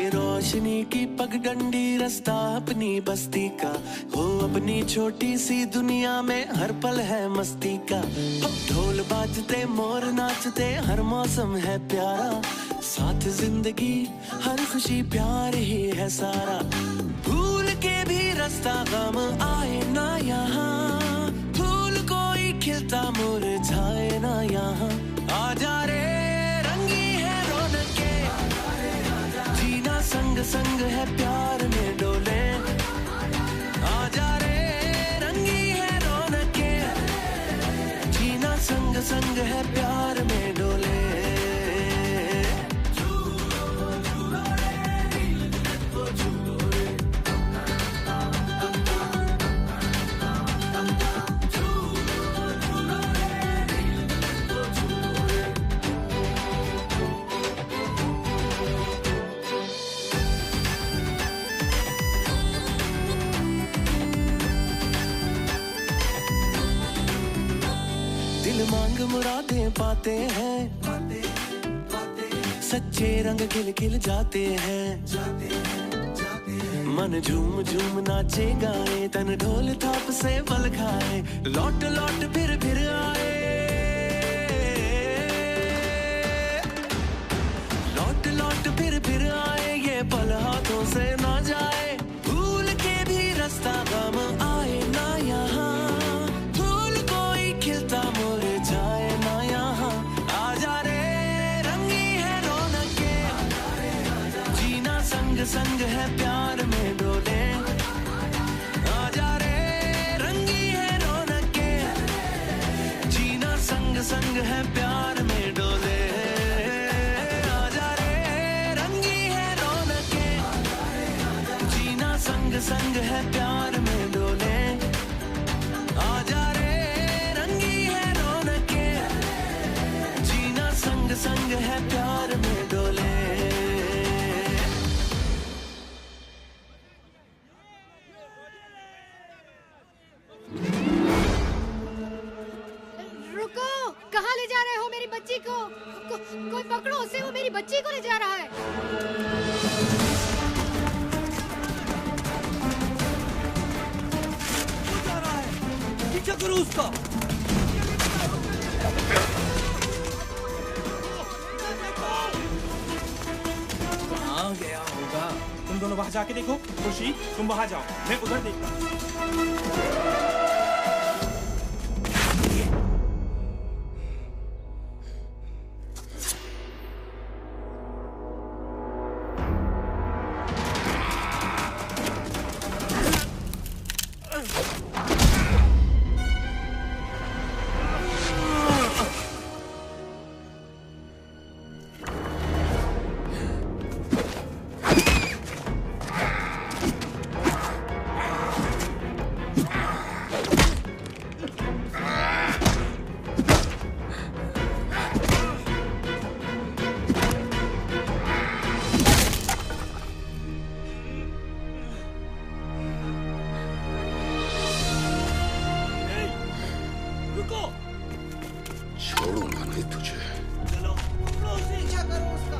रोशनी की पगडंडी रास्ता अपनी बस्ती का हो, अपनी छोटी सी दुनिया में हर पल है मस्ती का। ढोल बाजते मोर नाचते हर मौसम है प्यारा, साथ जिंदगी हर खुशी प्यार ही है सारा। भूल के भी रास्ता गम आए ना यहाँ, फूल कोई खिलता मुरझाए ना यहाँ। आजा रे रंगी है रौनके, जीना संग संग है प्यार में डोले। आजा रे रंगी है रौनके, जीना संग संग है प्यार में डोले। दिल मांग मुरादें पाते हैं, सच्चे रंग खिल खिल जाते हैं। मन झूम झूम नाचे गाए, तन ढोल थाप से बल खाए। लौट लौट फिर आए, लौट लौट फिर आए, ये पल हाथों से ना जाए। भूल के भी रास्ता गम आए ना यहाँ, फूल कोई खिलता मुरझाए ना यहाँ। आजा रे रंगी है रौनके, जीना संग संग है प्यार में डोले। आजा रे रंगी है रौनके, जीना संग संग है प्यार में डोले। आजा रे रंगी है रौनके, जीना संग संग है प्यार में डोले। आजा रे रंगी है रौनके, जीना संग संग है प्यार में डोले। रुको, कहाँ ले जा रहे हो मेरी बच्ची को? कोई पकड़ो उसे, वो मेरी बच्ची को ले जा रहा है। पीछा करो उसका। कहाँ गया होगा? तुम दोनों वहां जाके देखो। खुशी तुम वहां जाओ, मैं उधर देखता हूँ। छोड़ूंगा नहीं तुझे। चलो पीछा करो उसका।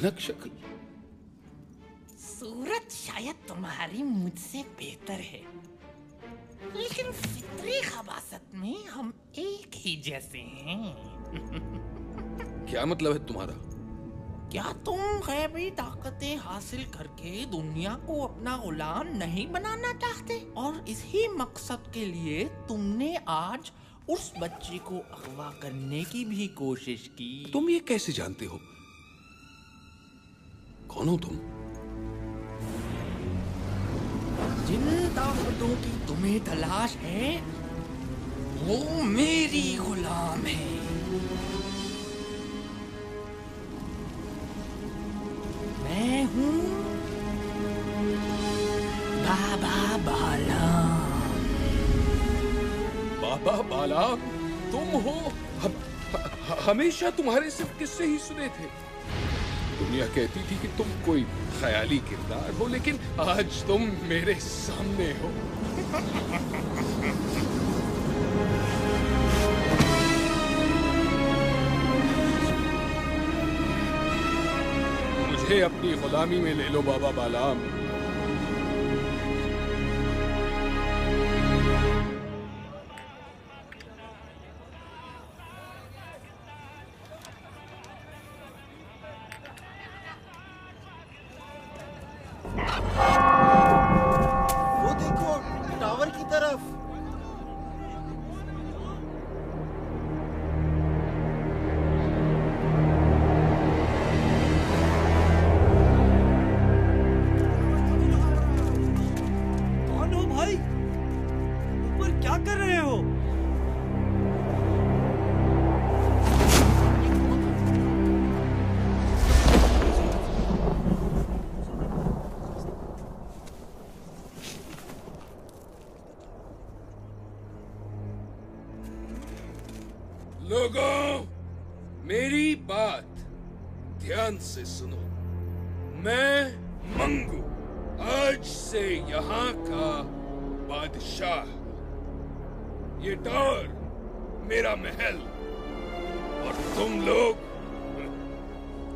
भयानक शक्ल। सूरत शायद तुम्हारी मुझसे बेहतर है, लेकिन फितरी खबासत में हम एक ही जैसे हैं। क्या मतलब है तुम्हारा? क्या तुम गैबी ताकतें हासिल करके दुनिया को अपना गुलाम नहीं बनाना चाहते? और इसी मकसद के लिए तुमने आज उस बच्ची को अगवा करने की भी कोशिश की। तुम ये कैसे जानते हो? कौन हो तुम? जिन ताकतों की तुम्हें तलाश है वो मेरी गुलाम है। मैं हूँ बाबा बालाम। बाबा बालाम तुम हो? हमेशा तुम्हारे सिर्फ किस्से ही सुने थे। दुनिया कहती थी कि तुम कोई ख्याली किरदार हो, लेकिन आज तुम मेरे सामने हो। मुझे अपनी गुलामी में ले लो बाबा बालाम। वो देखो टावर की तरफ। कौन हो भाई? ऊपर क्या कर रहे हो? लोगों, मेरी बात ध्यान से सुनो। मैं मंगू आज से यहाँ का बादशाह। ये टावर मेरा महल, और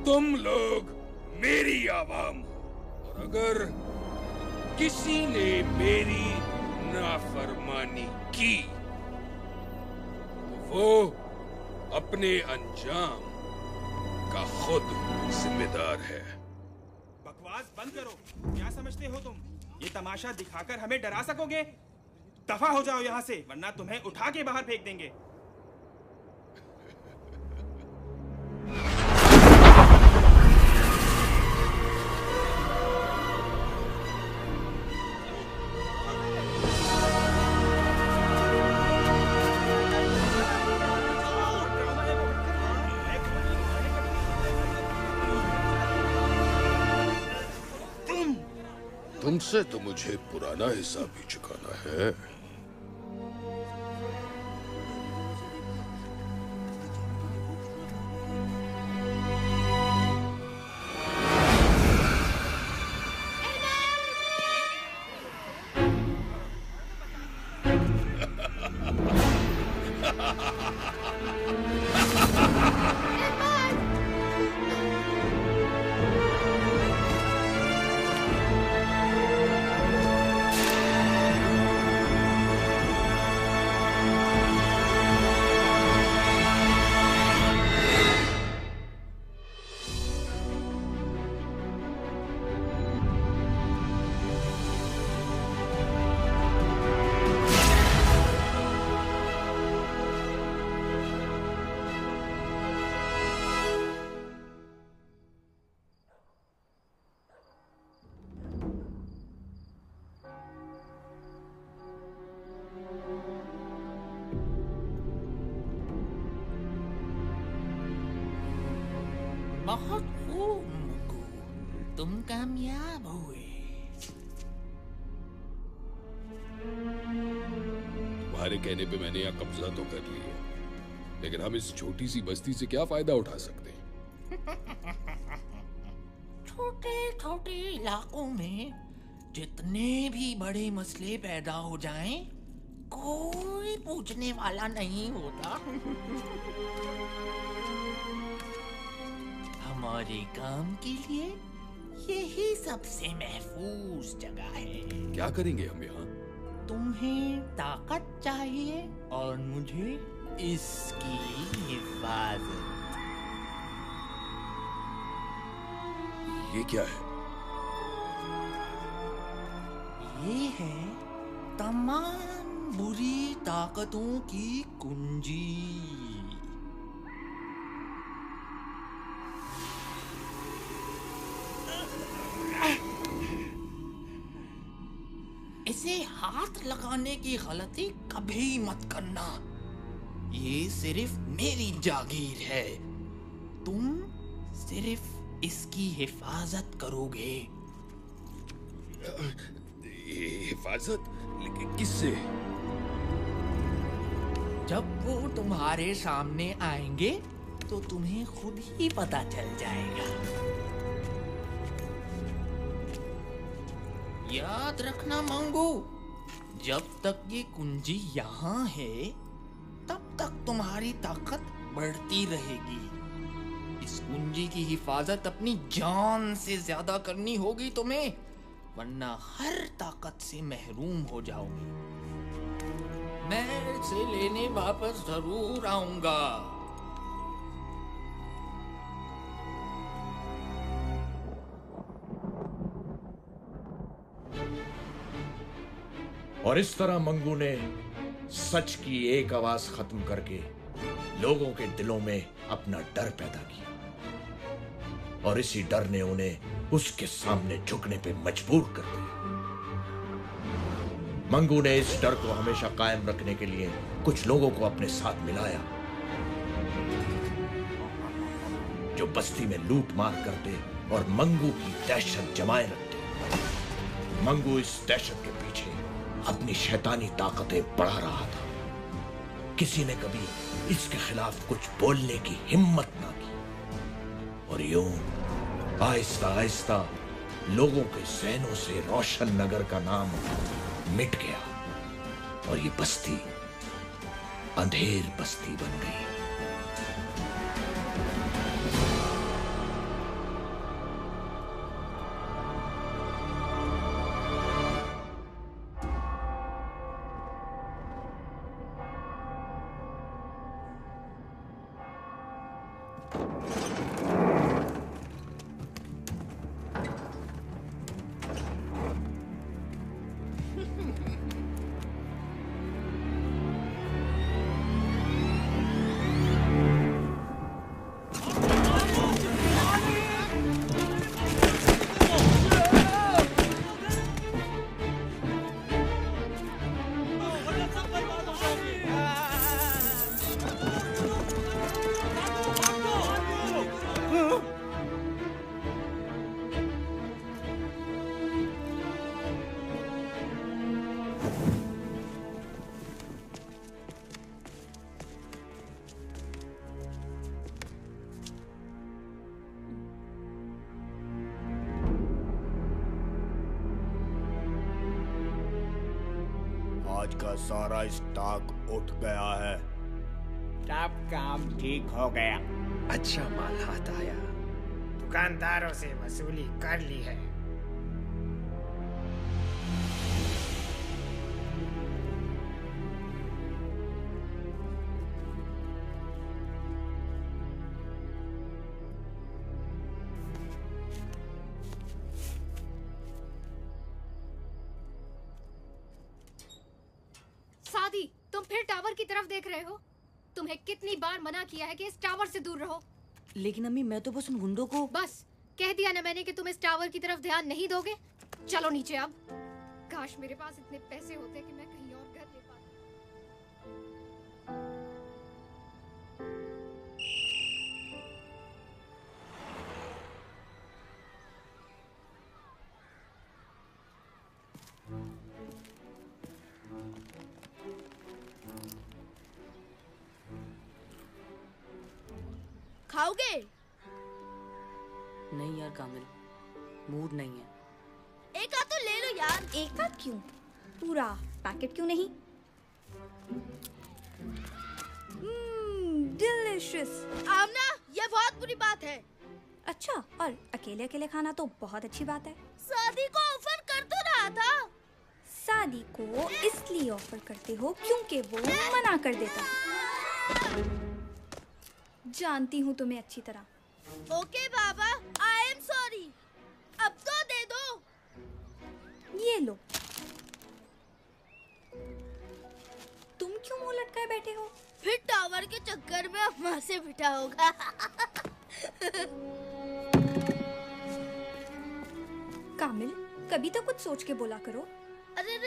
तुम लोग मेरी आवाम हो। और अगर किसी ने मेरी नाफरमानी की तो वो अपने अंजाम का खुद जिम्मेदार है। बकवास बंद करो। क्या समझते हो तुम? ये तमाशा दिखाकर हमें डरा सकोगे? दफा हो जाओ यहाँ से, वरना तुम्हें उठा के बाहर फेंक देंगे। तुमसे तो मुझे पुराना हिसाब भी चुकाना है। बहुत खूब मुकू, तुम कामयाब हुए। तुम्हारे कहने पे मैंने यहाँ कब्जा तो कर लिया, लेकिन हम इस छोटी सी बस्ती से क्या फायदा उठा सकते हैं? छोटे छोटे इलाकों में जितने भी बड़े मसले पैदा हो जाएं, कोई पूछने वाला नहीं होता। हमारे काम के लिए यही सबसे महफूज जगह है। क्या करेंगे हम यहाँ? तुम्हें ताकत चाहिए और मुझे इसकी हिफाजत। ये क्या है? ये है तमाम बुरी ताकतों की कुंजी। इसे हाथ लगाने की गलती कभी मत करना। ये सिर्फ मेरी जागीर है। तुम सिर्फ इसकी हिफाजत करोगे। हिफाजत? लेकिन किससे? जब वो तुम्हारे सामने आएंगे तो तुम्हें खुद ही पता चल जाएगा। याद रखना मंगू, जब तक ये कुंजी यहाँ है तब तक तुम्हारी ताकत बढ़ती रहेगी। इस कुंजी की हिफाजत अपनी जान से ज्यादा करनी होगी तुम्हें, वरना हर ताकत से महरूम हो जाओगे। मैं इसे लेने वापस जरूर आऊंगा। और इस तरह मंगू ने सच की एक आवाज खत्म करके लोगों के दिलों में अपना डर पैदा किया, और इसी डर ने उन्हें उसके सामने झुकने पे मजबूर कर दिया। मंगू ने इस डर को हमेशा कायम रखने के लिए कुछ लोगों को अपने साथ मिलाया, जो बस्ती में लूट मार करते और मंगू की दहशत जमाए रखते। मंगू इस दहशत के पीछे अपनी शैतानी ताकतें बढ़ा रहा था। किसी ने कभी इसके खिलाफ कुछ बोलने की हिम्मत ना की, और यूं आहिस्ता आहिस्ता लोगों के ज़हनों से रोशन नगर का नाम मिट गया, और ये बस्ती अंधेर बस्ती बन गई। आज का सारा स्टॉक उठ गया है। सब काम ठीक हो गया। अच्छा माल हाथ आया। दुकानदारों से वसूली कर ली है। सादी, तुम फिर टावर की तरफ देख रहे हो? तुम्हें कितनी बार मना किया है कि इस टावर से दूर रहो। लेकिन अम्मी, मैं तो बस उन गुंडों को। बस कह दिया ना मैंने कि तुम इस टावर की तरफ ध्यान नहीं दोगे। चलो नीचे अब। काश मेरे पास इतने पैसे होते कि मैं कहीं और घर ले पाती। खाओगे? नहीं यार कामिल, मूड नहीं है। एक आध तो ले लो यार। एक आध क्यों, पूरा पैकेट क्यों नहीं? डिलिशियस। आमना, ये बहुत बुरी बात है। अच्छा, और अकेले अकेले खाना तो बहुत अच्छी बात है। शादी को ऑफर कर तो रहा था। शादी को इसलिए ऑफर करते हो क्योंकि वो मना कर देता है। जानती हूँ तुम्हें अच्छी तरह। Okay Baba, I am sorry. अब तो दे दो। ये लो। तुम क्यों मुंह लटकाए बैठे हो? फिर टावर के चक्कर में अम्मा से पिटा होगा। कामिल, कभी तो कुछ सोच के बोला करो। अरे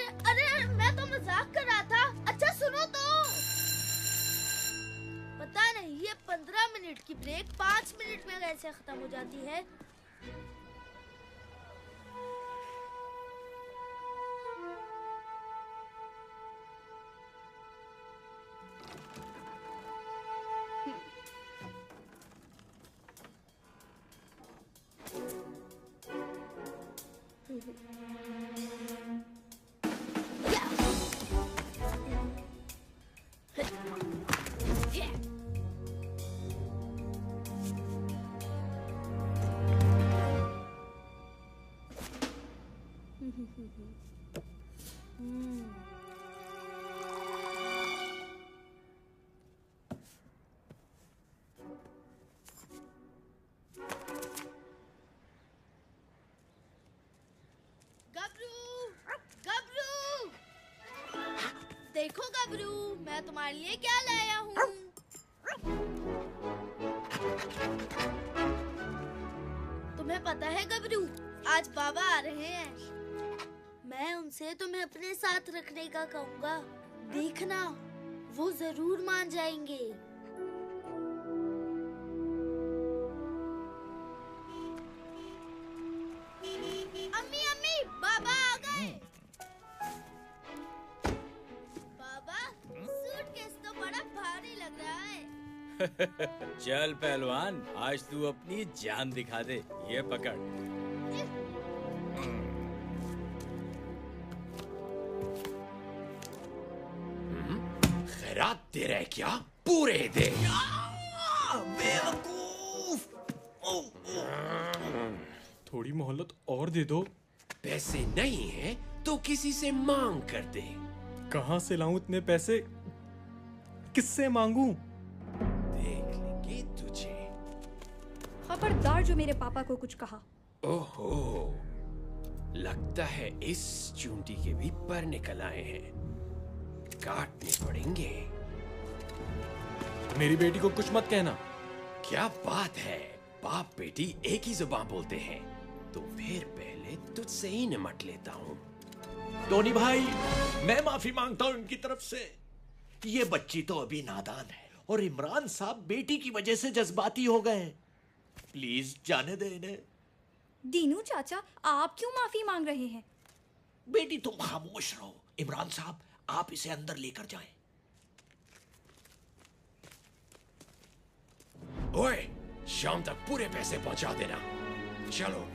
मैं तो मजाक कर रहा था। अच्छा सुनो तो। पता नहीं ये 15 मिनट की ब्रेक 5 मिनट में कैसे खत्म हो जाती है। देखो गबरू, मैं तुम्हारे लिए क्या लाया हूँ। तुम्हें पता है गबरू, आज बाबा आ रहे हैं। मैं उनसे तुम्हें अपने साथ रखने का कहूँगा। देखना, वो जरूर मान जाएंगे। अम्मी अम्मी, बाबा आ गए। सूटकेस तो बड़ा भारी लग रहा है। चल पहलवान, आज तू अपनी जान दिखा दे। ये पकड़। खैरात दे रहे क्या? पूरे दे। बेवकूफ। थोड़ी मोहलत और दे दो। पैसे नहीं है तो किसी से मांग कर दे। कहाँ से लाऊं इतने पैसे? किससे मांगू? देख लेंगे तुझे। खबरदार जो मेरे पापा को कुछ कहा। ओहो, लगता है इस चूंटी के भी पर निकल आए हैं। काटने पड़ेंगे। मेरी बेटी को कुछ मत कहना। क्या बात है, बाप बेटी एक ही जुबान बोलते हैं। तो फिर पहले तुझसे ही निमट लेता हूँ। टोनी भाई, मैं माफी मांगता हूँ इनकी तरफ से। ये बच्ची तो अभी नादान है और इमरान साहब बेटी की वजह से जज्बाती हो गए। प्लीज जाने दे इन्हें। दीनू चाचा, आप क्यों माफी मांग रहे हैं? बेटी तुम खामोश रहो। इमरान साहब, आप इसे अंदर लेकर जाएं। ओए, शाम तक पूरे पैसे पहुंचा देना। चलो।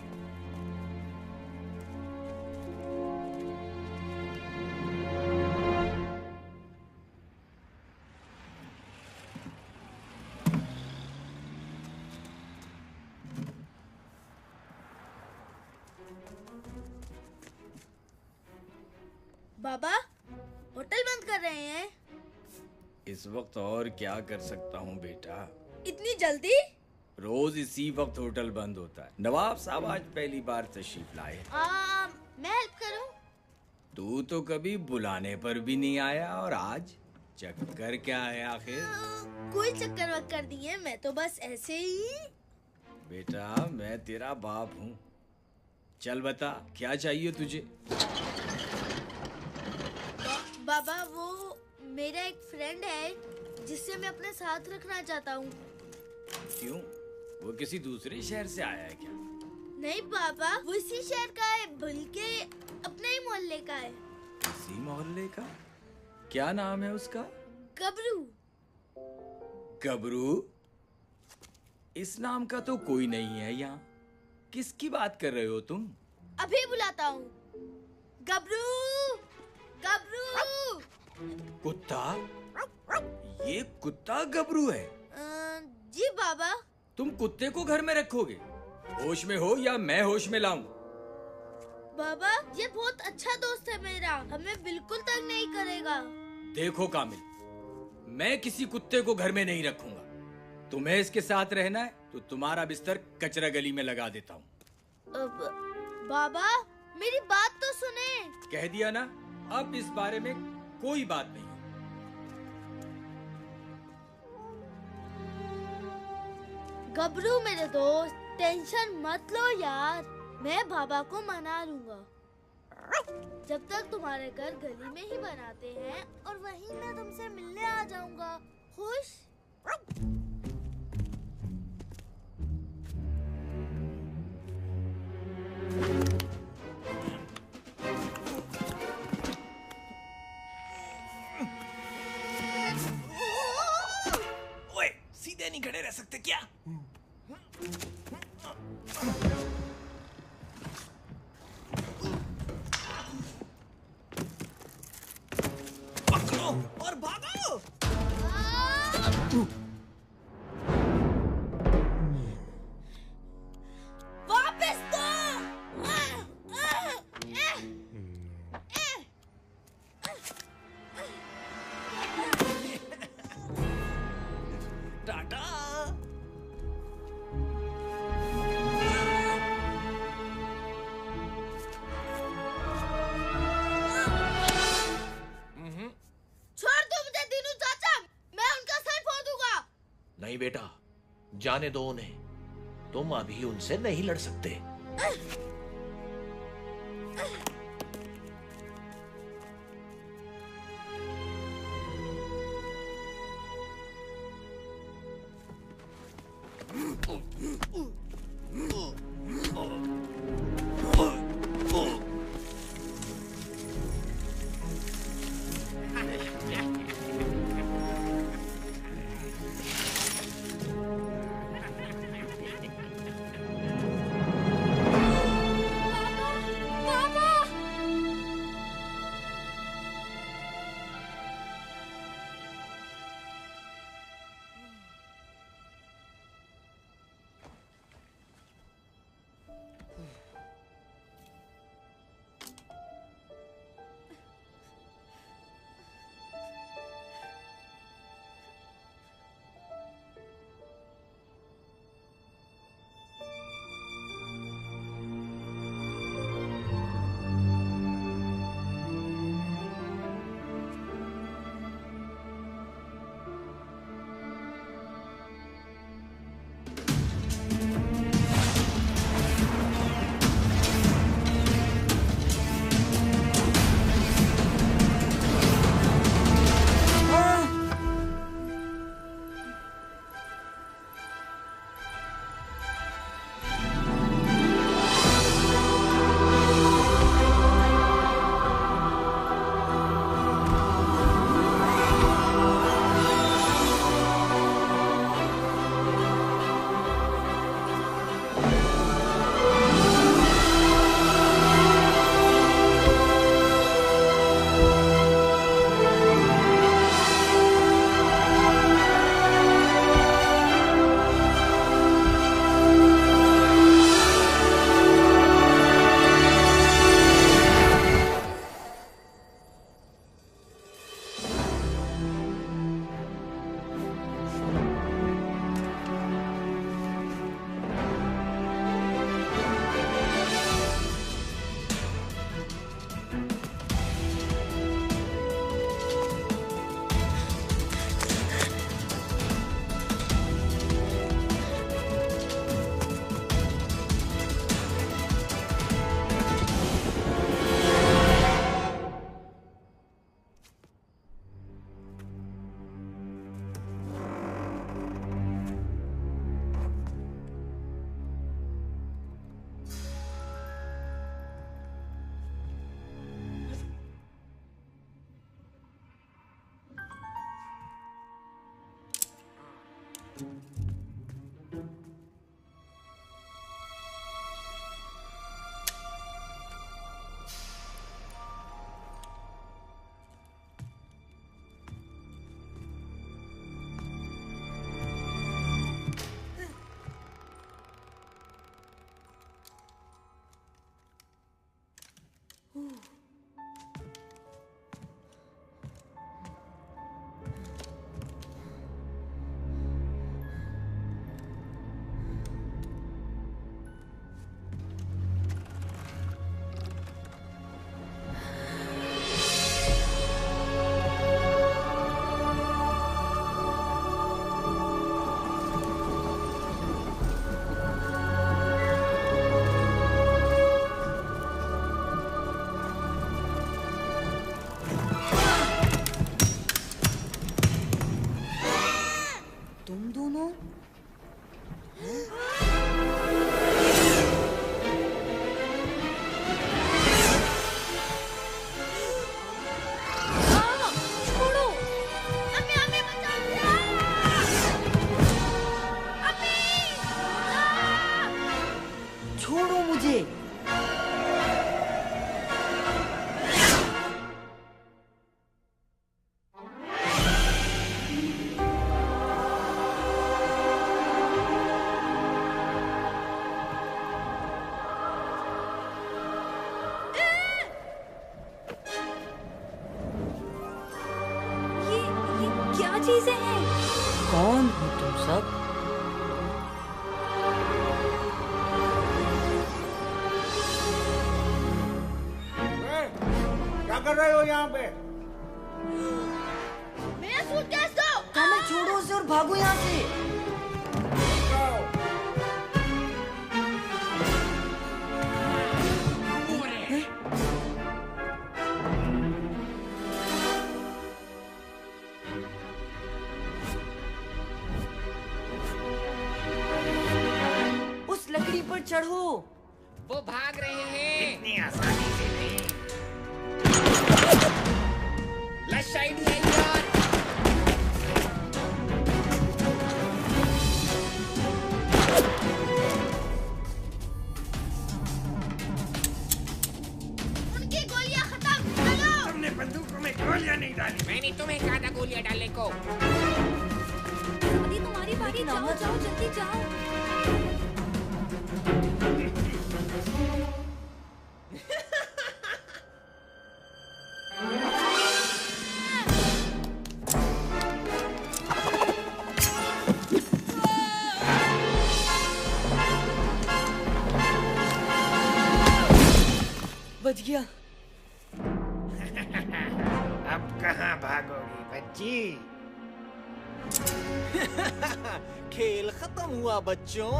बाबा, होटल बंद कर रहे हैं। इस वक्त और क्या कर सकता हूँ बेटा? इतनी जल्दी? रोज इसी वक्त होटल बंद होता है। नवाब साहब आज पहली बार तशरीफ लाए। मैं हेल्प करूं? तू तो कभी बुलाने पर भी नहीं आया और आज चक्कर क्या है आखिर? कोई चक्कर वक्कर नहीं है, मैं तो बस ऐसे ही। बेटा, मैं तेरा बाप हूँ। चल बता, क्या चाहिए तुझे? बाबा, वो मेरा एक फ्रेंड है जिससे मैं अपने साथ रखना चाहता हूँ। क्यों? वो किसी दूसरे शहर से आया है क्या? नहीं बाबा, वो इसी शहर का है, बल्कि अपने ही मोहल्ले का है। इसी मोहल्ले का? क्या नाम है उसका? गबरू। गबरू? इस नाम का तो कोई नहीं है यहाँ। किसकी बात कर रहे हो तुम? अभी बुलाता हूँ। गबरू, गबरू। कुत्ता? ये कुत्ता गबरू है? जी बाबा। तुम कुत्ते को घर में रखोगे? होश में हो या मैं होश में लाऊं? बाबा, ये बहुत अच्छा दोस्त है मेरा, हमें बिल्कुल तंग नहीं करेगा। देखो कामिल, मैं किसी कुत्ते को घर में नहीं रखूंगा। तुम्हें इसके साथ रहना है तो तुम्हारा बिस्तर कचरा गली में लगा देता हूँ। बाबा, मेरी बात तो सुने। कह दिया ना, अब इस बारे में कोई बात नहीं। गबरू मेरे दोस्त, टेंशन मत लो यार, मैं बाबा को मना लूंगा। जब तक तुम्हारे घर गली में ही बनाते हैं और वहीं मैं तुमसे मिलने आ जाऊंगा। खुश? ओए, सीधे नहीं खड़े रह सकते क्या? पकड़ो और भागो। वापस दो। टाटा। छोड़ दो मुझे दीनू चाचा, मैं उनका सर फोड़ दूंगा। नहीं बेटा, जाने दो उन्हें, तुम अभी उनसे नहीं लड़ सकते। चीजें हैं? कौन हो तुम सब? क्या कर रहे हो यहाँ पे? मेरा सूटकेस दो। हमें छोड़ो उसे और भागो यहाँ से। उस लकड़ी पर चढ़ो। वो भाग रहे हैं। इतनी आसानी से नहीं। लश आइडिया यार। उनकी गोलियां खत्म। चलो। तुमने बंदूकों में गोलियां नहीं डाली। मैंने तुम्हें कहा था गोलियां डालने को। अभी तुम्हारी बारी, जाओ जाओ जल्दी जाओ। बच गया। अब कहाँ भागोगी बच्ची? खेल खत्म हुआ बच्चों।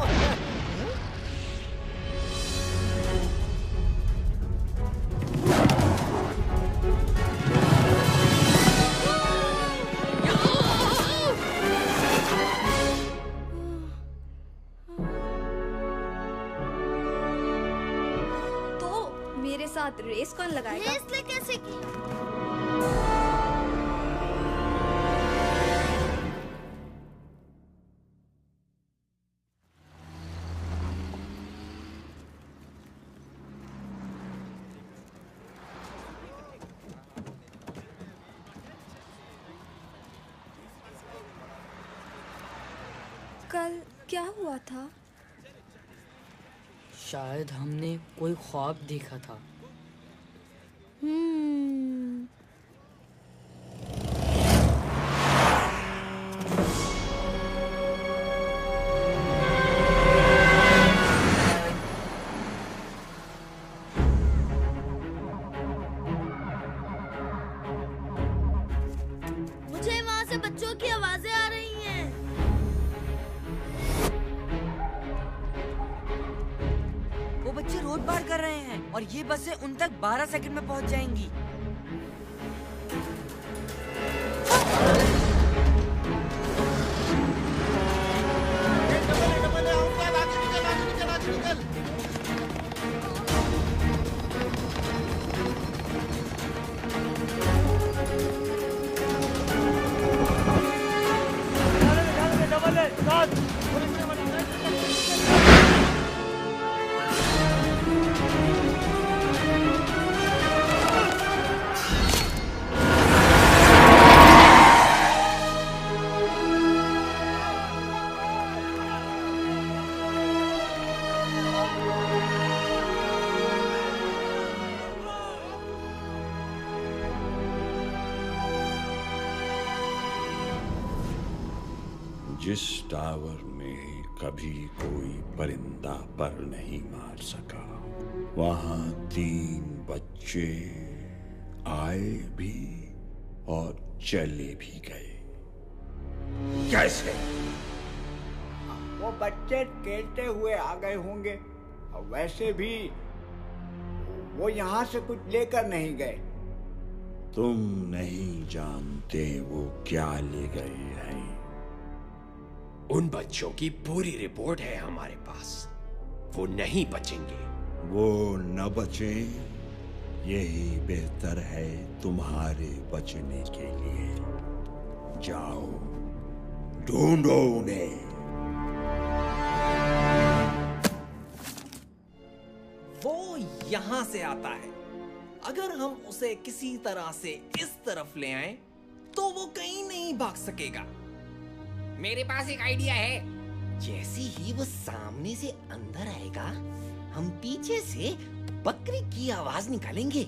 मेरे साथ रेस कौन लगाएगा? रेस ले कैसे की? कल क्या हुआ था? शायद हमने कोई ख्वाब देखा था। मुझे वहाँ से बच्चों की आवाजें आ रही हैं। वो बच्चे रोड पार कर रहे हैं और ये बसें उन तक 12 सेकंड में पहुंच जाएंगी। जिस टावर में कभी कोई परिंदा पर नहीं मार सका, वहां 3 बच्चे आए भी और चले भी गए। कैसे? वो बच्चे खेलते हुए आ गए होंगे और वैसे भी वो यहाँ से कुछ लेकर नहीं गए। तुम नहीं जानते वो क्या ले गए हैं। उन बच्चों की पूरी रिपोर्ट है हमारे पास। वो नहीं बचेंगे। वो न बचे, यही बेहतर है तुम्हारे बचने के लिए। जाओ, ढूंढो उन्हें। वो यहाँ से आता है। अगर हम उसे किसी तरह से इस तरफ ले आए तो वो कहीं नहीं भाग सकेगा। मेरे पास एक आइडिया है। जैसे ही वो सामने से अंदर आएगा, हम पीछे से बकरी की आवाज निकालेंगे।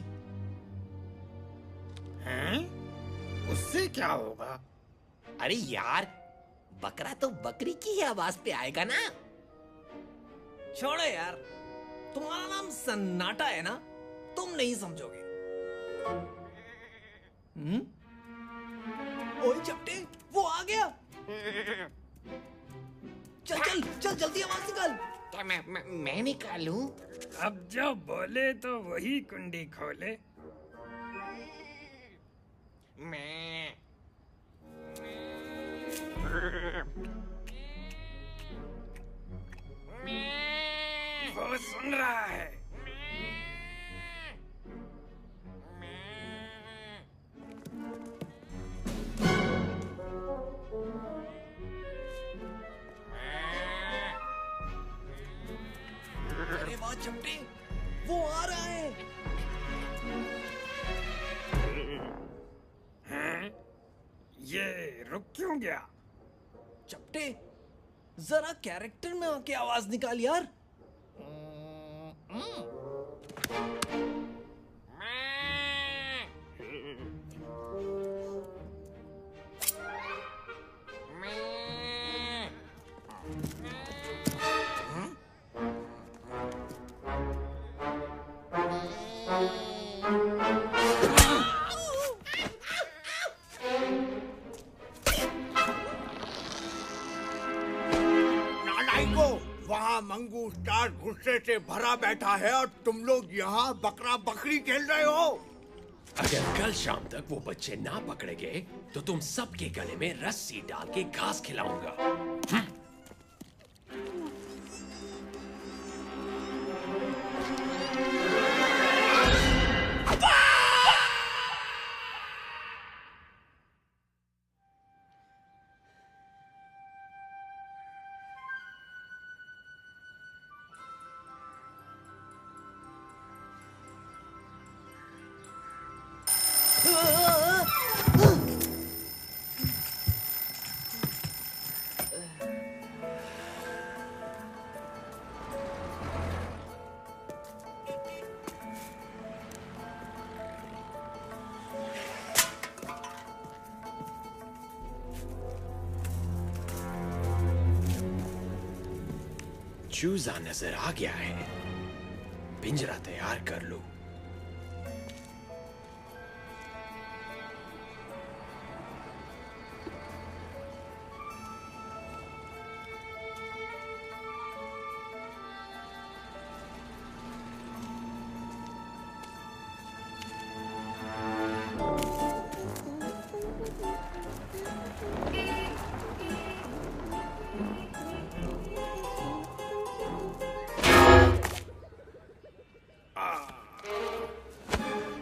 हैं? उससे क्या होगा? अरे यार, बकरा तो बकरी की ही आवाज पे आएगा ना। छोड़ो यार, तुम्हारा नाम सन्नाटा है ना, तुम नहीं समझोगे। ओए चपटे, वो आ गया। चल चल चल, जल्दी आवाज निकाल। क्या मैं निकालूं? अब जो बोले तो वही कुंडी खोले। मैं वो सुन रहा है। अरे वाह चपटे, वो आ रहा है। हैं? ये रुक क्यों गया? चपटे, जरा कैरेक्टर में आके आवाज निकाल यार। वहाँ मंगू स्टार गुस्से से भरा बैठा है और तुम लोग यहाँ बकरा बकरी खेल रहे हो। अगर कल शाम तक वो बच्चे ना पकड़े गए तो तुम सबके गले में रस्सी डाल के घास खिलाऊंगा। चूजा नजर आ गया है, पिंजरा तैयार कर लो।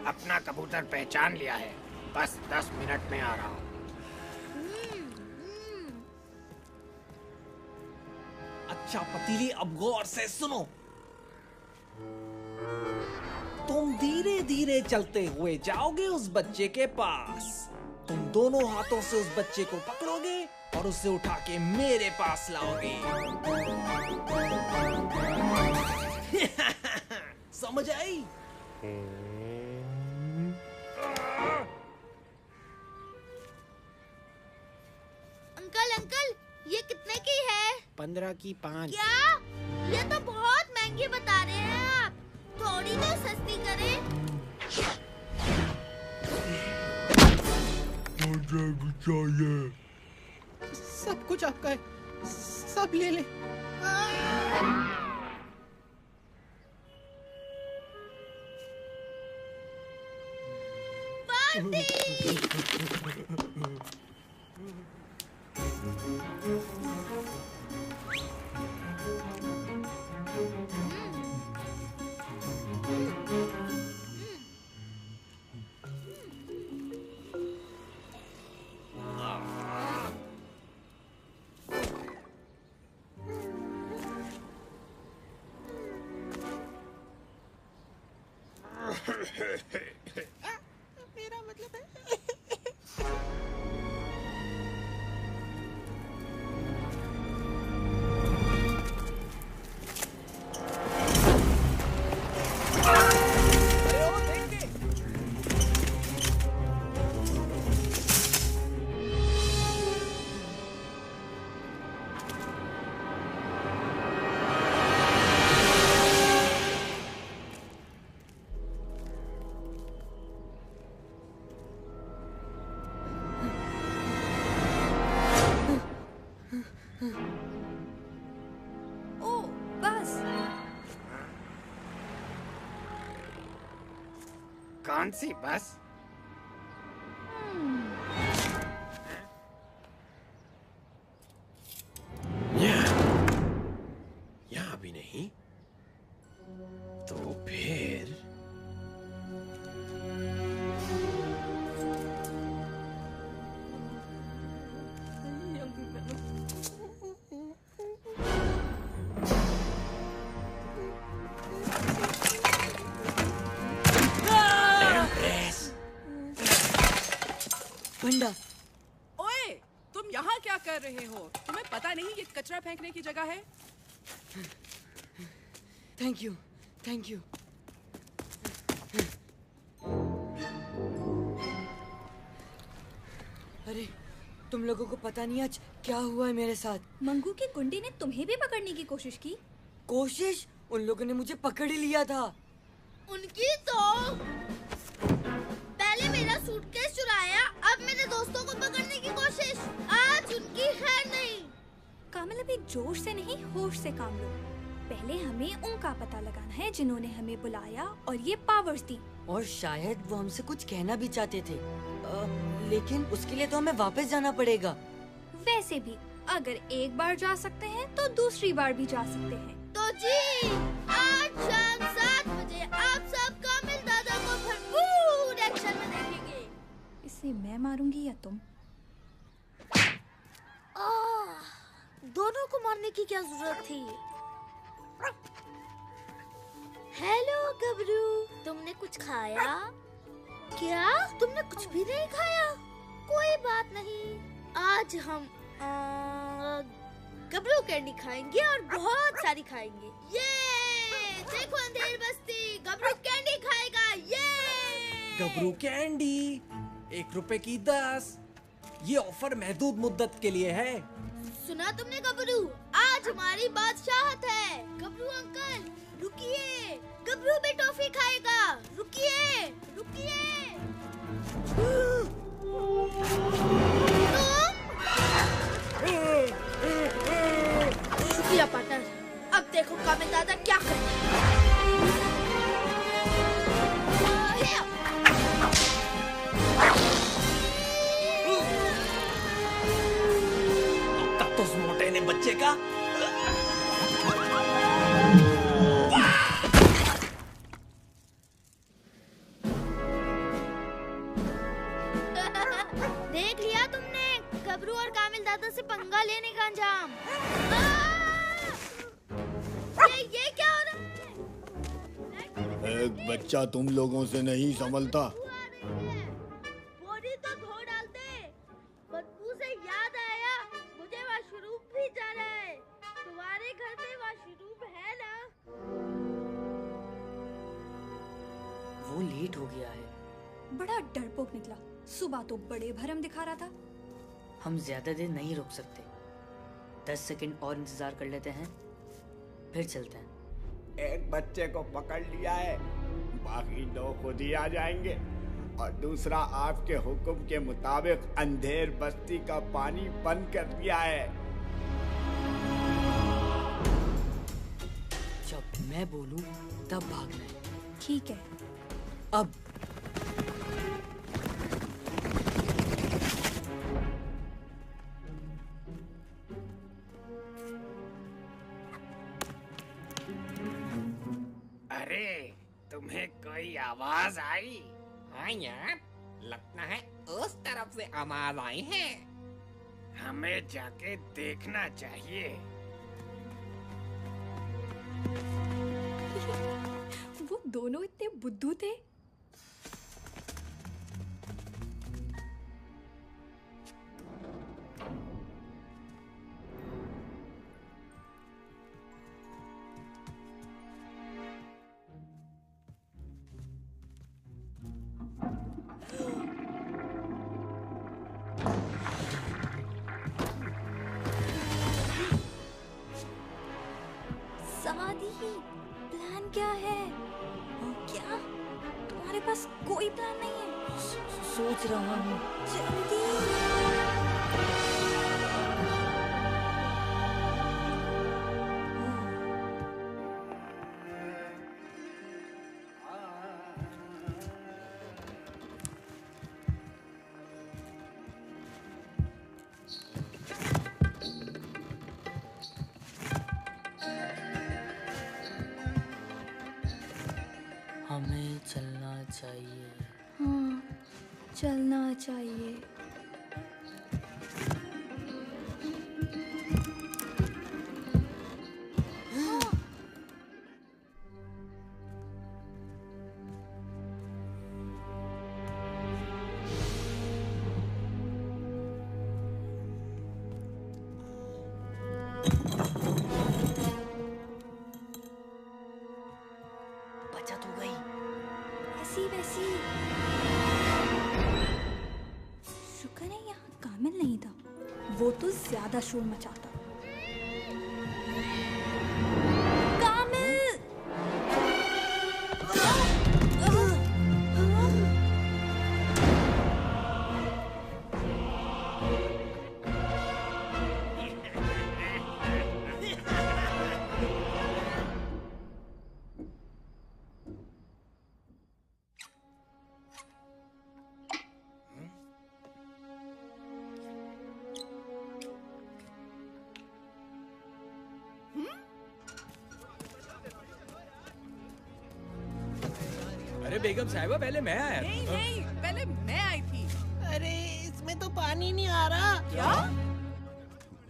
अपना कबूतर पहचान लिया है, बस 10 मिनट में आ रहा हूँ। अच्छा पतीली, अब गौर से सुनो। तुम धीरे धीरे चलते हुए जाओगे उस बच्चे के पास। तुम दोनों हाथों से उस बच्चे को पकड़ोगे और उसे उठा के मेरे पास लाओगे। समझ आई? अंकल अंकल, ये कितने की है? 15 की 5। क्या? ये तो बहुत महंगी बता रहे हैं आप। थोड़ी तो सस्ती करें। मुझे भी चाहिए। सब कुछ आपका है, सब ले ले। मेरा मतलब है कौन सी बस? यहाँ भी नहीं तो फिर बंडा, ओए, तुम यहाँ क्या कर रहे हो? तुम्हें पता नहीं ये कचरा फेंकने की जगह है? Thank you, thank you. अरे, तुम लोगों को पता नहीं आज क्या हुआ है मेरे साथ। मंगू के गुंडे ने तुम्हें भी पकड़ने की कोशिश की। कोशिश? उन लोगों ने मुझे पकड़ ही लिया था। उनकी तो पहले मेरा सूटकेस चुराया, अब मेरे दोस्तों को पकड़ने की कोशिश। आज उनकी खैर नहीं। कामिल, अभी जोश से नहीं होश से काम लो। पहले हमें उनका पता लगाना है जिन्होंने हमें बुलाया और ये पावर्स दी। और शायद वो हमसे कुछ कहना भी चाहते थे, लेकिन उसके लिए तो हमें वापस जाना पड़ेगा। वैसे भी अगर एक बार जा सकते हैं तो दूसरी बार भी जा सकते हैं। तो जी, आज शाम 7 बजे आप सब कामिल दादा को भरपूर एक्शन में देखेंगे। इसे मैं मारूंगी या तुम? दोनों को मारने की क्या जरूरत थी? हेलो गबरू, तुमने कुछ खाया? क्या तुमने कुछ भी नहीं खाया? कोई बात नहीं, आज हम गबरू कैंडी खाएंगे और बहुत सारी खाएंगे। ये देखो अंधेर बस्ती, गबरू कैंडी खाएगा। ये गबरू कैंडी 1 रुपए की 10। ये ऑफर महदूद मुद्दत के लिए है। सुना तुमने गबरू? आज हमारी बादशाहत है। गबरू अंकल रुकिए, गबरू भी टॉफी खाएगा। रुकिए रुकिए। शुक्रिया पार्टनर। अब देखो कामिल दादा क्या करें। तब तो उस मोटे ने बच्चे का देख लिया तुमने गबरू और कामिल दादा से पंगा लेने का अंजाम। ये क्या हो रहा है? एक बच्चा तुम लोगों से नहीं संभलता। बॉडी तो धो डालते। बदबू से याद आया, मुझे वॉशरूम भी जाना है। तुम्हारे घर में वॉशरूम है ना? वो लेट हो गया है। बड़ा डरपोक निकला। सुबह तो बड़े भरम दिखा रहा था। हम ज्यादा देर नहीं रुक सकते। 10 सेकंड और इंतजार कर लेते हैं, फिर चलते हैं। एक बच्चे को पकड़ लिया है, बाकी 2 खुद ही आ जाएंगे। और दूसरा आपके हुक्म के मुताबिक अंधेर बस्ती का पानी बंद कर दिया है। जब मैं बोलूं तब भागना है। ठीक है। अब अरे, तुम्हें कोई आवाज आई? हाँ यार, लगता है उस तरफ से आवाज आई है। हमें जाके देखना चाहिए। वो दोनों इतने बुद्धू थे। समाधि, प्लान क्या है? क्या तुम्हारे पास कोई प्लान नहीं है? सोच रहा हूँ। जल्दी। चाहिए। बचत हो गई। ऐसी वैसी। शुक्र है यहाँ कामिल नहीं था, वो तो ज्यादा शोर मचाता। कामिल! अरे बेगम साहिबा, पहले मैं आया। नहीं नहीं, पहले मैं आई थी। अरे इसमें तो पानी नहीं आ रहा। क्या?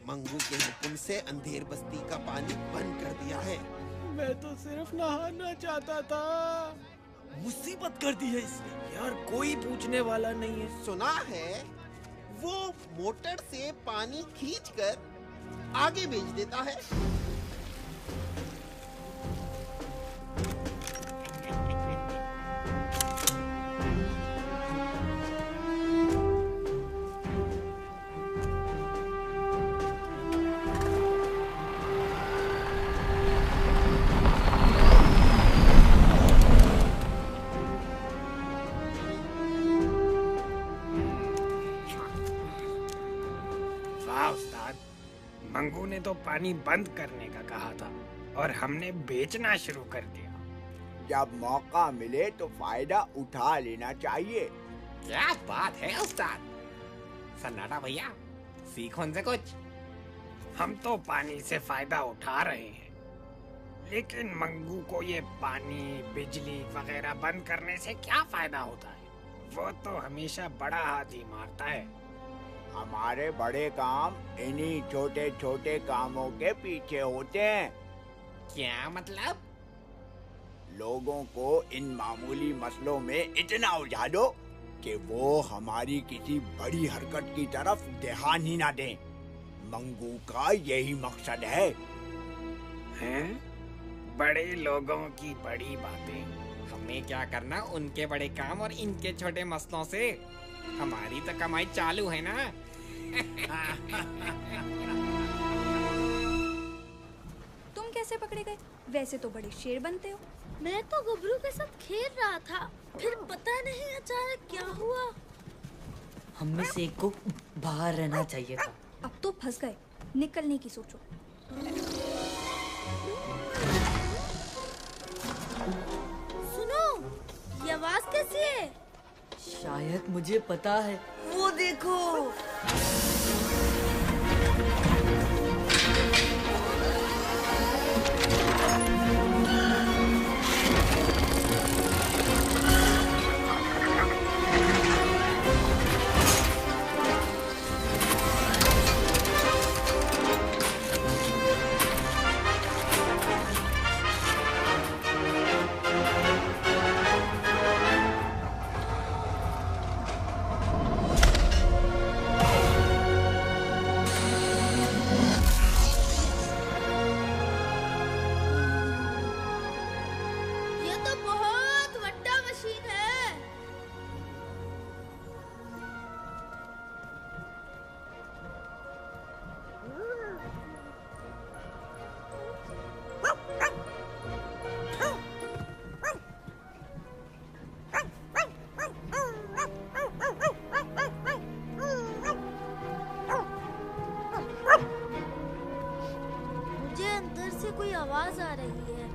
मंगू के हुक्म से अंधेर बस्ती का पानी बंद कर दिया है। मैं तो सिर्फ नहाना चाहता था। मुसीबत कर दी है इसने। यार कोई पूछने वाला नहीं है। सुना है वो मोटर से पानी खींचकर आगे भेज देता है। वाह उस्ताद, मंगू ने तो पानी बंद करने का कहा था और हमने बेचना शुरू कर दिया। जब मौका मिले तो फायदा उठा लेना चाहिए। क्या बात है उस्ताद। सन्नाटा भैया, सीखो उनसे कुछ। हम तो पानी से फायदा उठा रहे हैं, लेकिन मंगू को ये पानी, बिजली वगैरह बंद करने से क्या फायदा होता है? वो तो हमेशा बड़ा हाथ ही मारता है। हमारे बड़े काम इन्हीं छोटे छोटे कामों के पीछे होते हैं। क्या मतलब? लोगों को इन मामूली मसलों में इतना उलझा दो कि वो हमारी किसी बड़ी हरकत की तरफ ध्यान ही ना दें। मंगू का यही मकसद है। हैं? बड़े लोगों की बड़ी बातें। हमें क्या करना उनके बड़े काम और इनके छोटे मसलों से? हमारी तो कमाई चालू है ना। तुम कैसे पकड़े गए? वैसे तो बड़े शेर बनते हो। मैं तो गबरू के साथ खेल रहा था, फिर पता नहीं अचानक क्या हुआ। हम में से एक को बाहर रहना चाहिए था। अब तो फंस गए, निकलने की सोचो। सुनो, ये आवाज कैसी है? शायद मुझे पता है। वो देखो। आवाज आ रही है।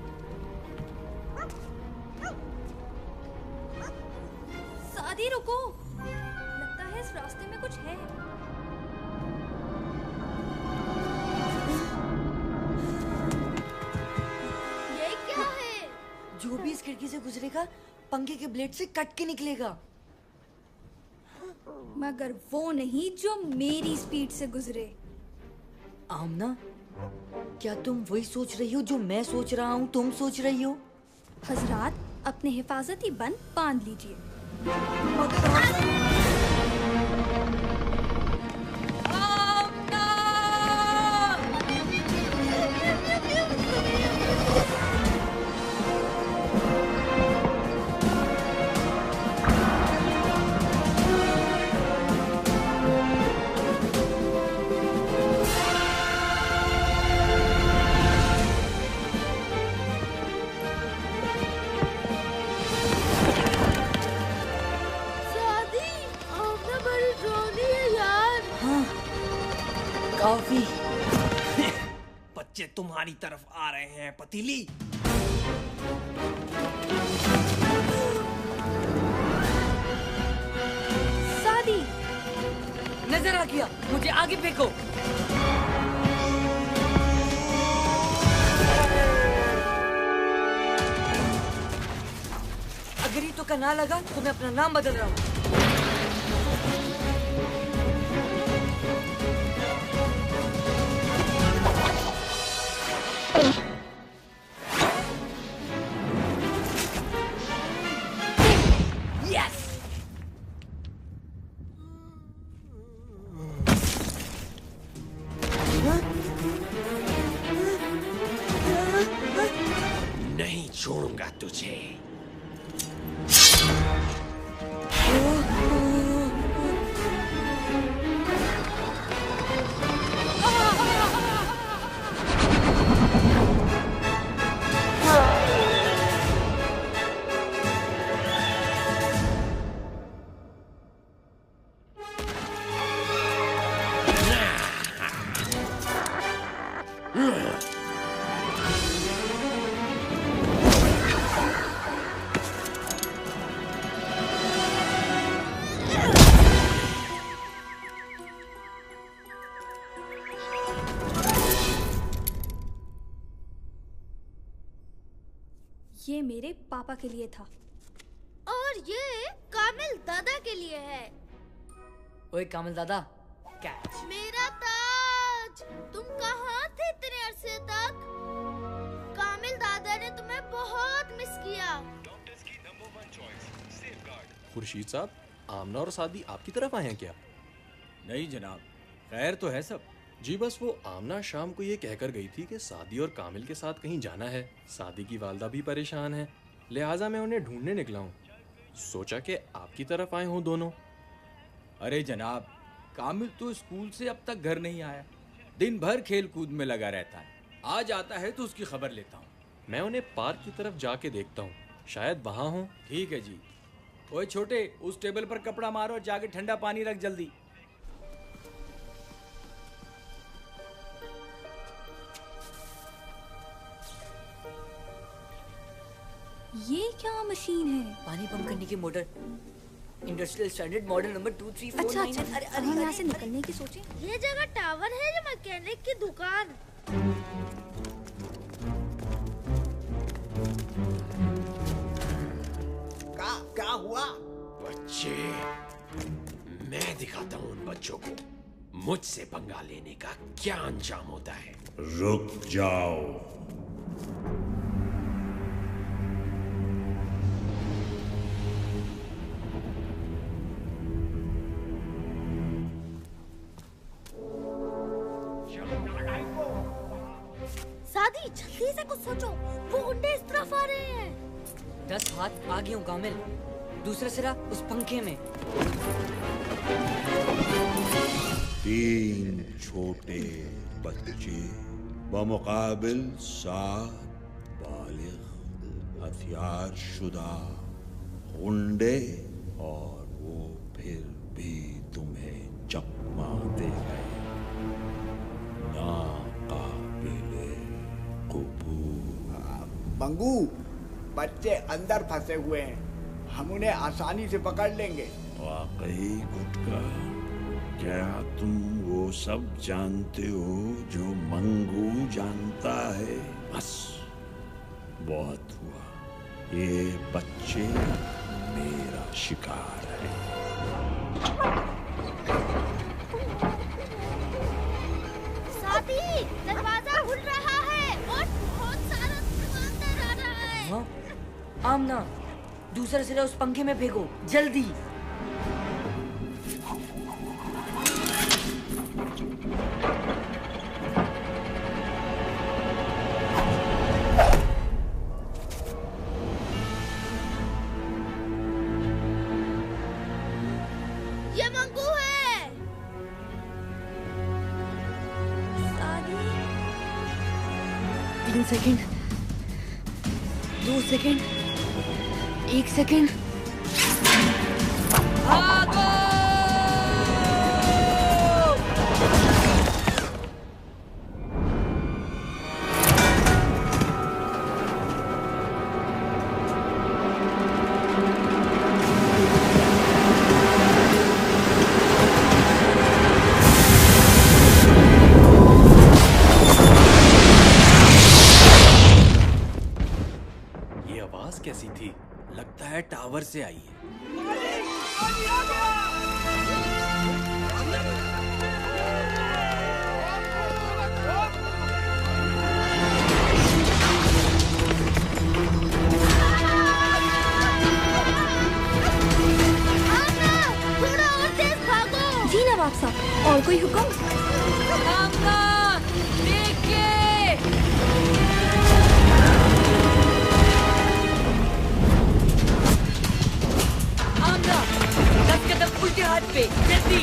सादी रुको, लगता है इस रास्ते में कुछ है। ये क्या है? जो भी इस खिड़की से गुजरेगा पंखे के ब्लेड से कट के निकलेगा। मगर वो नहीं जो मेरी स्पीड से गुजरे। आमना, क्या तुम वही सोच रही हो जो मैं सोच रहा हूँ तुम सोच रही हो? हजरात, अपने हिफाजती बंद बांध लीजिए। काफी। बच्चे तुम्हारी तरफ आ रहे हैं पतीली। सादी, नजर आ गया, मुझे आगे फेंको। अगर ये तो का ना लगा तो मैं अपना नाम बदल रहा हूँ। नहीं छोड़ूंगा तुझे। ये मेरे पापा के लिए था। और ये कामिल दादा के लिए है। ओए कामिल दादा, कैच। मेरा ताज, तुम कहाँ थे इतने अरसे तक? कामिल दादा ने तुम्हें बहुत मिस किया। खुर्शीद साहब, आमना और सादी आपकी तरफ आए हैं क्या? नहीं जनाब, खैर तो है सब। जी बस वो आमना शाम को ये कहकर गई थी कि सादी और कामिल के साथ कहीं जाना है। सादी की वालदा भी परेशान है, लिहाजा मैं उन्हें ढूंढने निकला हूँ। सोचा कि आपकी तरफ आए हों दोनों। अरे जनाब, कामिल तो स्कूल से अब तक घर नहीं आया। दिन भर खेल कूद में लगा रहता है। आज आता है तो उसकी खबर लेता हूँ। मैं उन्हें पार्क की तरफ जाके देखता हूँ, शायद वहाँ हो। ठीक है जी। ओए छोटे, उस टेबल पर कपड़ा मारो, जाके ठंडा पानी रख जल्दी। ये क्या मशीन है? पानी पंप करने की motor. Industrial standard model number 2349। अच्छा अच्छा, अरे हम यहाँ से निकलने की सोचे। ये जगह टावर है या मैकेनिक की दुकान? क्या हुआ? बच्चे, मैं दिखाता हूँ उन बच्चों को मुझसे पंगा लेने का क्या अंजाम होता है। रुक जाओ। सादी, जल्दी से कुछ सोचो, वो गुंडे इस तरफ आ रहे हैं। 10 हाथ आगे हूँ कामिल, दूसरा सिरा उस पंखे में। 3 छोटे बच्चे बमुकाबिल 7 बालिग हथियार शुदा गुंडे, और वो फिर भी तुम्हें चकमा दे गए। नाकाबिले कबूल। मंगू, बच्चे अंदर फंसे हुए हैं, हम उन्हें आसानी से पकड़ लेंगे। वाकई गुटका, क्या तुम वो सब जानते हो जो मंगू जानता है? बस बहुत हुआ, ये बच्चे मेरा शिकार है। दूसरा सिरा उस पंखे में फेंको, जल्दी। ये मंगू है। 3 सेकंड, 2 सेकंड, 1 सेकंड। भागो! ये आवाज कैसी थी? लगता है टावर से आई है। थोड़ा और तेज भागो। जी नवाब साहब, और कोई हुक्म? आमना, 10 कदम उल्टे हाथ पे, जल्दी।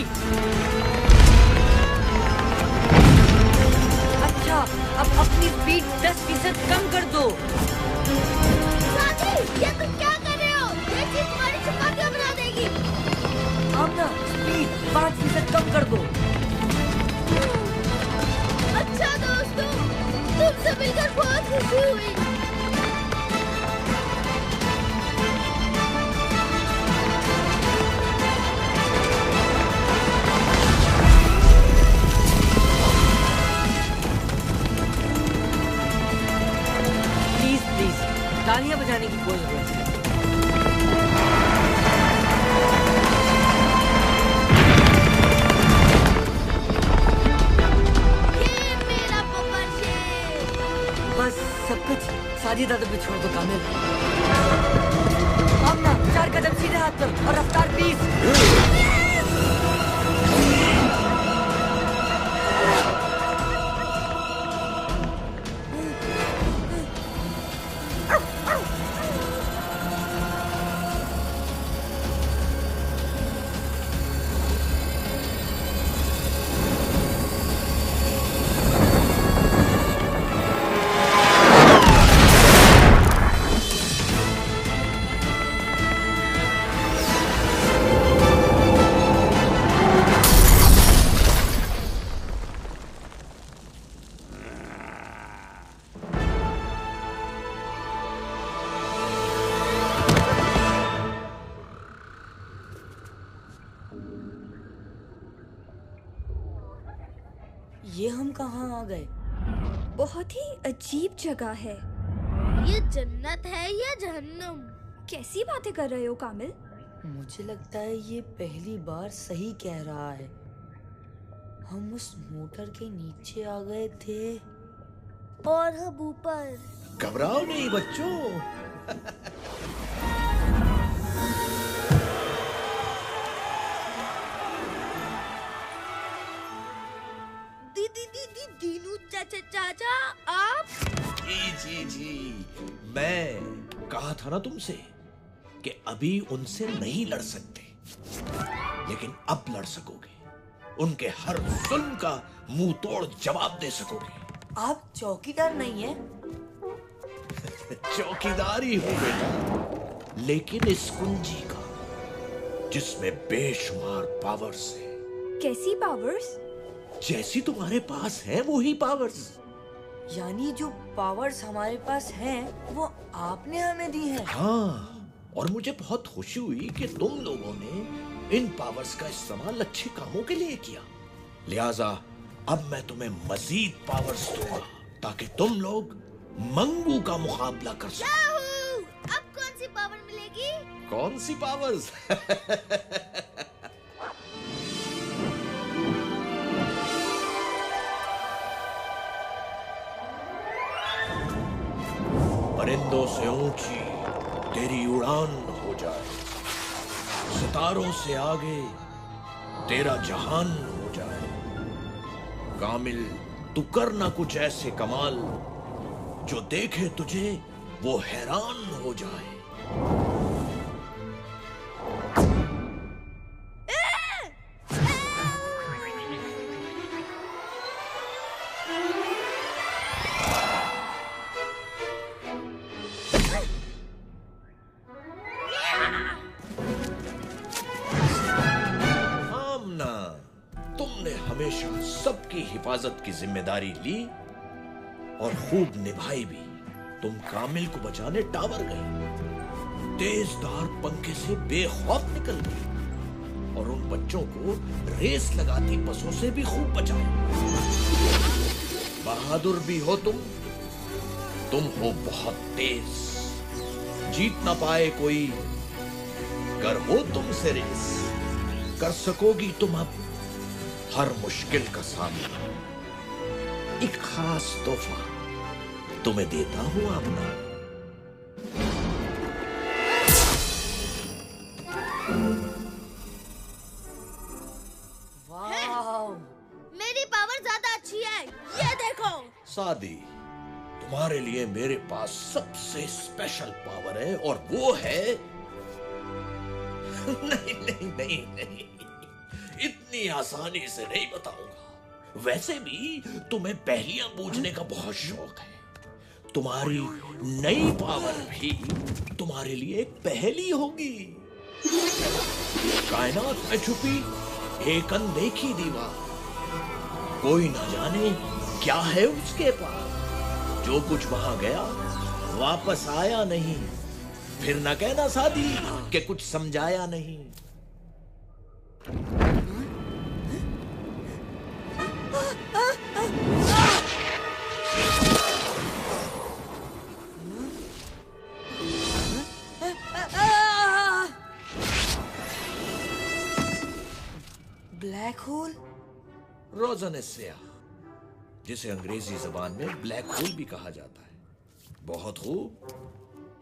अच्छा, अब अपनी स्पीड 10% कम कर दो। साथी, ये तुम क्या कर रहे हो? ये चीज तुम्हारी चपातियां बना देगी। आमना, स्पीड 5% कम कर दो। अच्छा दोस्तों, तुमसे मिलकर बहुत खुशी हुई। प्लीज तालियां बजाने की कोई जरूरत नहीं। ये मेरा पप्पा शेर। बस सब कुछ सादी दादा पे छोड़ दो कामिल। आमना, 4 कदम सीधे हाथ पर और रफ्तार 20। ये हम कहाँ आ गए? बहुत ही अजीब जगह है। ये जन्नत है या जहन्नम? कैसी बातें कर रहे हो कामिल? मुझे लगता है ये पहली बार सही कह रहा है। हम उस मोटर के नीचे आ गए थे और हम ऊपर। घबराओ नहीं बच्चों। दीनू चाचा आप? जी मैं कहा था ना तुमसे कि अभी उनसे नहीं लड़ सकते, लेकिन अब लड़ सकोगे। उनके हर जुल्म का मुंह तोड़ जवाब दे सकोगे। आप चौकीदार नहीं है? चौकीदार ही हूं बेटा, लेकिन इस कुंजी का जिसमें बेशुमार पावर्स है। कैसी पावर्स? जैसी तुम्हारे पास है वही पावर्स। यानी जो पावर्स हमारे पास हैं वो आपने हमें दी हैं। हाँ, और मुझे बहुत खुशी हुई कि तुम लोगों ने इन पावर्स का इस्तेमाल अच्छे कामों के लिए किया। लिहाजा अब मैं तुम्हें मजीद पावर्स दूंगा ताकि तुम लोग मंगू का मुकाबला कर सको। अब कौन सी पावर मिलेगी? कौन सी पावर्स? परिंदों से ऊंची तेरी उड़ान हो जाए, सितारों से आगे तेरा जहान हो जाए। कामिल, तू कर ना कुछ ऐसे कमाल, जो देखे तुझे वो हैरान हो जाए। सबकी हिफाजत की जिम्मेदारी ली और खूब निभाई भी। तुम कामिल को बचाने टावर गई, तेजधार पंखे से बेखौफ निकल गई और उन बच्चों को रेस लगाती बसों से भी खूब बचाया। बहादुर भी हो तुम हो बहुत तेज, जीत ना पाए कोई, कर हो तुमसे रेस, कर सकोगी तुम अब हर मुश्किल का सामना। एक खास तोहफा तुम्हें देता हूं आमना। वाह, मेरी पावर ज्यादा अच्छी है, ये देखो। सादी, तुम्हारे लिए मेरे पास सबसे स्पेशल पावर है और वो है नहीं, इतनी आसानी से नहीं बताऊंगा। वैसे भी तुम्हें पहेलियां बूझने का बहुत शौक है। तुम्हारी नई पावर भी तुम्हारे लिए एक पहेली होगी। कायनात में छुपी एक अनदेखी दीवार, कोई ना जाने क्या है उसके पास। जो कुछ वहां गया वापस आया नहीं, फिर न कहना सादी कि कुछ समझाया नहीं। Black hole? रोज़न स्याह, जिसे अंग्रेजी जबान में ब्लैक होल भी कहा जाता है। बहुत खूब,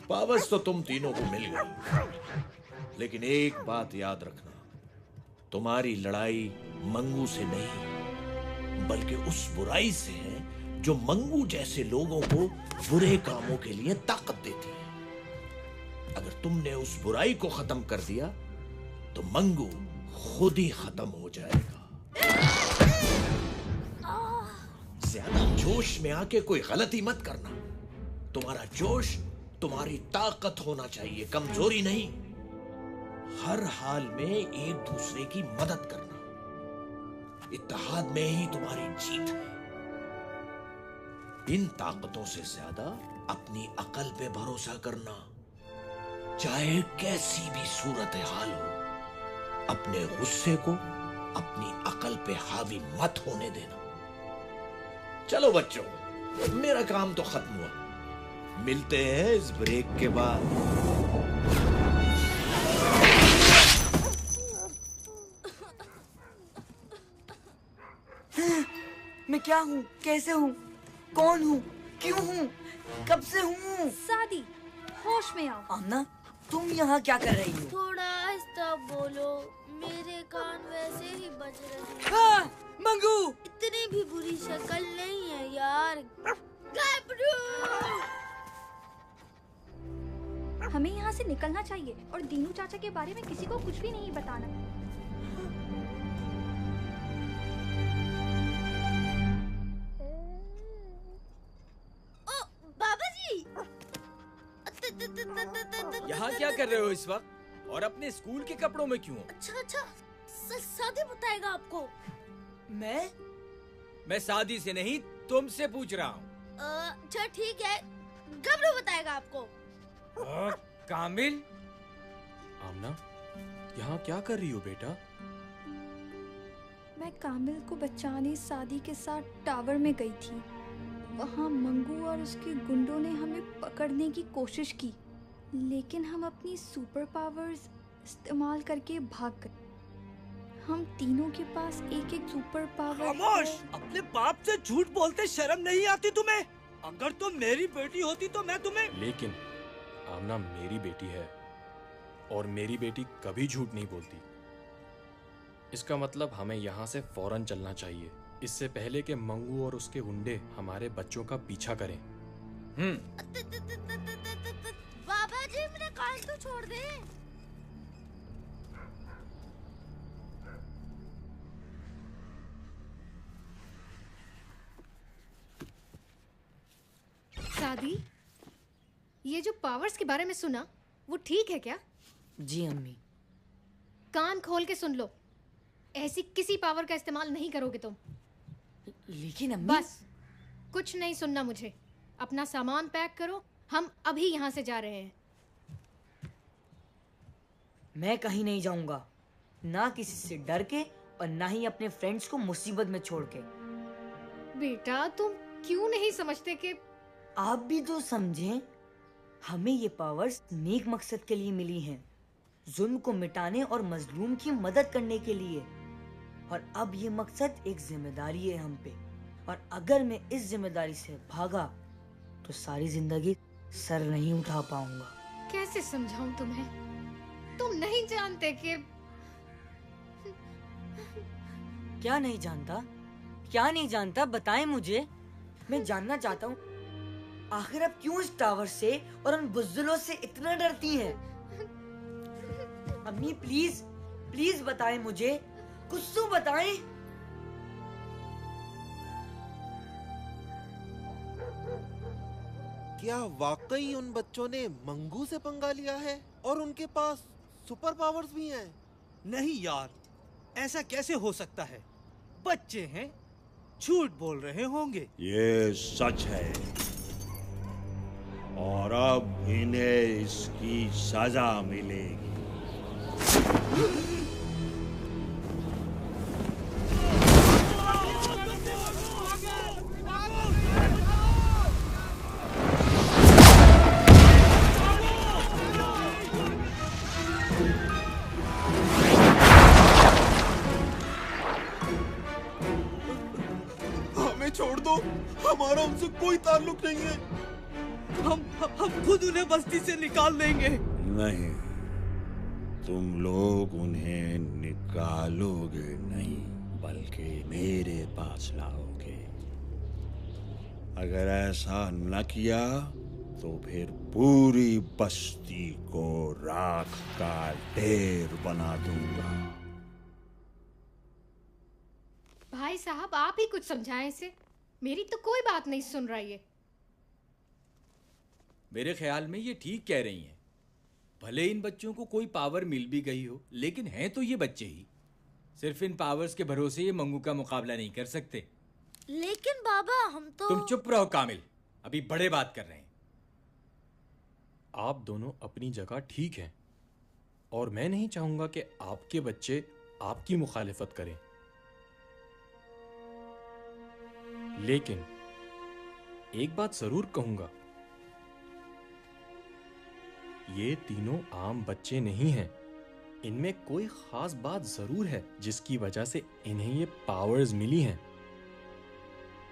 पावर्स तो तुम तीनों को मिल गई, लेकिन एक बात याद रखना, तुम्हारी लड़ाई मंगू से नहीं बल्कि उस बुराई से है जो मंगू जैसे लोगों को बुरे कामों के लिए ताकत देती है। अगर तुमने उस बुराई को खत्म कर दिया तो मंगू खुद ही खत्म हो जाएगा। ज्यादा जोश में आके कोई गलती मत करना। तुम्हारा जोश तुम्हारी ताकत होना चाहिए, कमजोरी नहीं। हर हाल में एक दूसरे की मदद करना, इत्तेहाद में ही तुम्हारी जीत है। इन ताकतों से ज्यादा अपनी अकल पे भरोसा करना। चाहे कैसी भी सूरत हाल हो, अपने गुस्से को अपनी अकल पे हावी मत होने देना। चलो बच्चों, मेरा काम तो खत्म हुआ। मिलते हैं इस ब्रेक के बाद। मैं क्या हूँ, कैसे हूँ, कौन हूँ, क्यों हूँ, कब से हूँ? सादी, होश में आओ। आमना, तुम यहाँ क्या कर रही हो? थोड़ा आहिस्ता बोलो, मेरे कान वैसे ही बज रहे हैं। हाँ, मंगू! इतनी भी बुरी शक्ल नहीं है यार। गबरू! हमें यहाँ से निकलना चाहिए और दीनू चाचा के बारे में किसी को कुछ भी नहीं बताना। ओ, बाबा जी! यहाँ क्या कर रहे हो इस वक्त और अपने स्कूल के कपड़ों में क्यों? अच्छा, सादी बताएगा आपको। मैं शादी से नहीं तुमसे पूछ रहा हूँ। अच्छा ठीक है, गबरू बताएगा आपको। कामिल? आमना, यहाँ क्या कर रही हो बेटा? मैं कामिल को बचाने सादी के साथ टावर में गई थी। वहाँ मंगू और उसके गुंडों ने हमें पकड़ने की कोशिश की, लेकिन हम अपनी सुपर पावर्स इस्तेमाल करके भाग गए। हम तीनों के पास एक एक सुपर पावर। खामोश! अपने बाप से झूठ बोलते शर्म नहीं आती तुम्हें? अगर तुम मेरी बेटी होती तो मैं तुम्हें। लेकिन आमना मेरी बेटी है और मेरी बेटी कभी झूठ नहीं बोलती। इसका मतलब हमें यहाँ से फौरन चलना चाहिए, इससे पहले कि मंगू और उसके गुंडे हमारे बच्चों का पीछा करें। बाबा जी मेरा कान तो छोड़ दे। सादी, ये जो पावर्स के बारे में सुना वो ठीक है क्या? जी अम्मी। कान खोल के सुन लो, ऐसी किसी पावर का इस्तेमाल नहीं करोगे तुम। लेकिन अम्मी। बस कुछ नहीं सुनना मुझे। अपना सामान पैक करो, हम अभी यहाँ से जा रहे हैं। मैं कहीं नहीं जाऊंगा, ना किसी से डर के और ना ही अपने फ्रेंड्स को मुसीबत में छोड़ के। बेटा तुम क्यों नहीं समझते कि आप भी तो समझें, हमें ये पावर्स नेक मकसद के लिए मिली हैं, जुल्म को मिटाने और मजलूम की मदद करने के लिए। और अब ये मकसद एक जिम्मेदारी है हम पे, और अगर मैं इस जिम्मेदारी से भागा तो सारी जिंदगी सर नहीं उठा पाऊंगा। कैसे समझाऊं तुम्हें? तुम नहीं जानते कि क्या नहीं जानता? क्या नहीं जानता बताएं मुझे, मैं जानना चाहता हूँ। आखिर आप क्यों इस टावर से और उन बुज़दिलों से इतना डरती हैं? अम्मी प्लीज प्लीज बताएं मुझे, कुछ तो बताएं। क्या वाकई उन बच्चों ने मंगू से पंगा लिया है और उनके पास सुपर पावर्स भी हैं? नहीं यार, ऐसा कैसे हो सकता है? बच्चे हैं, झूठ बोल रहे होंगे। ये सच है और अब इन्हें इसकी सजा मिलेगी। हमें छोड़ दो, हमारा उनसे कोई ताल्लुक नहीं है। हम खुद उन्हें बस्ती से निकाल देंगे। नहीं, तुम लोग उन्हें निकालोगे नहीं, बल्कि मेरे पास लाओगे। अगर ऐसा न किया तो फिर पूरी बस्ती को राख का ढेर बना दूंगा। भाई साहब आप ही कुछ समझाएं इसे, मेरी तो कोई बात नहीं सुन रहा ये। मेरे ख्याल में ये ठीक कह रही हैं। भले इन बच्चों को कोई पावर मिल भी गई हो, लेकिन हैं तो ये बच्चे ही। सिर्फ इन पावर्स के भरोसे ये मंगू का मुकाबला नहीं कर सकते। लेकिन बाबा हम तो। तुम चुप रहो कामिल, अभी बड़े बात कर रहे हैं। आप दोनों अपनी जगह ठीक हैं, और मैं नहीं चाहूंगा कि आपके बच्चे आपकी मुखालिफत करें। लेकिन एक बात जरूर कहूंगा, ये तीनों आम बच्चे नहीं हैं। इनमें कोई खास बात जरूर है जिसकी वजह से इन्हें ये पावर्स मिली हैं,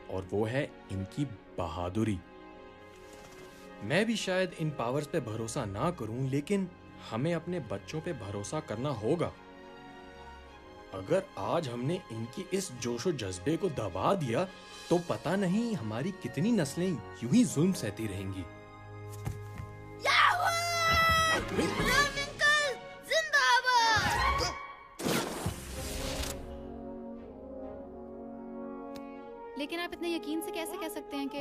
और वो है इनकी बहादुरी। मैं भी शायद इन पावर्स पे भरोसा ना करूं, लेकिन हमें अपने बच्चों पे भरोसा करना होगा। अगर आज हमने इनकी इस जोशो जज्बे को दबा दिया तो पता नहीं हमारी कितनी नस्लें यूं ही जुल्म सहती रहेंगी। लेकिन आप इतने यकीन से कैसे कह सकते हैं कि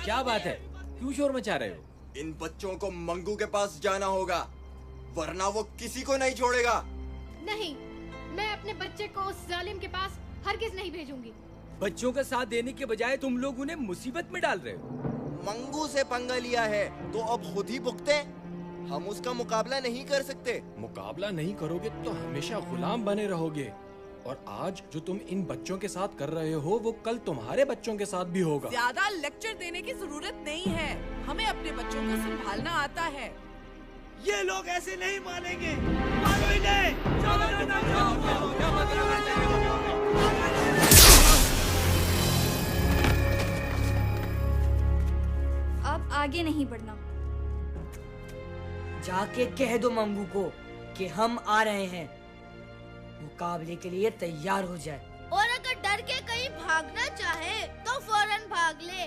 क्या बात है, क्यों शोर मचा रहे हो? इन बच्चों को मंगू के पास जाना होगा, वरना वो किसी को नहीं छोड़ेगा। नहीं, मैं अपने बच्चे को उस जालिम के पास हरगिज नहीं भेजूंगी। बच्चों का साथ देने के बजाय तुम लोग उन्हें मुसीबत में डाल रहे हो। मंगू से पंगा लिया है तो अब खुद ही भुगते। हम उसका मुकाबला नहीं कर सकते। मुकाबला नहीं करोगे तो हमेशा गुलाम बने रहोगे, और आज जो तुम इन बच्चों के साथ कर रहे हो वो कल तुम्हारे बच्चों के साथ भी होगा। ज्यादा लेक्चर देने की जरूरत नहीं है, हमें अपने बच्चों को संभालना आता है। ये लोग ऐसे नहीं मानेंगे। मारो इन्हें। अब आगे नहीं बढ़ना। जाके कह दो मंगू को कि हम आ रहे हैं, मुकाबले के लिए तैयार हो जाए। और अगर डर के कहीं भागना चाहे तो फौरन भाग ले।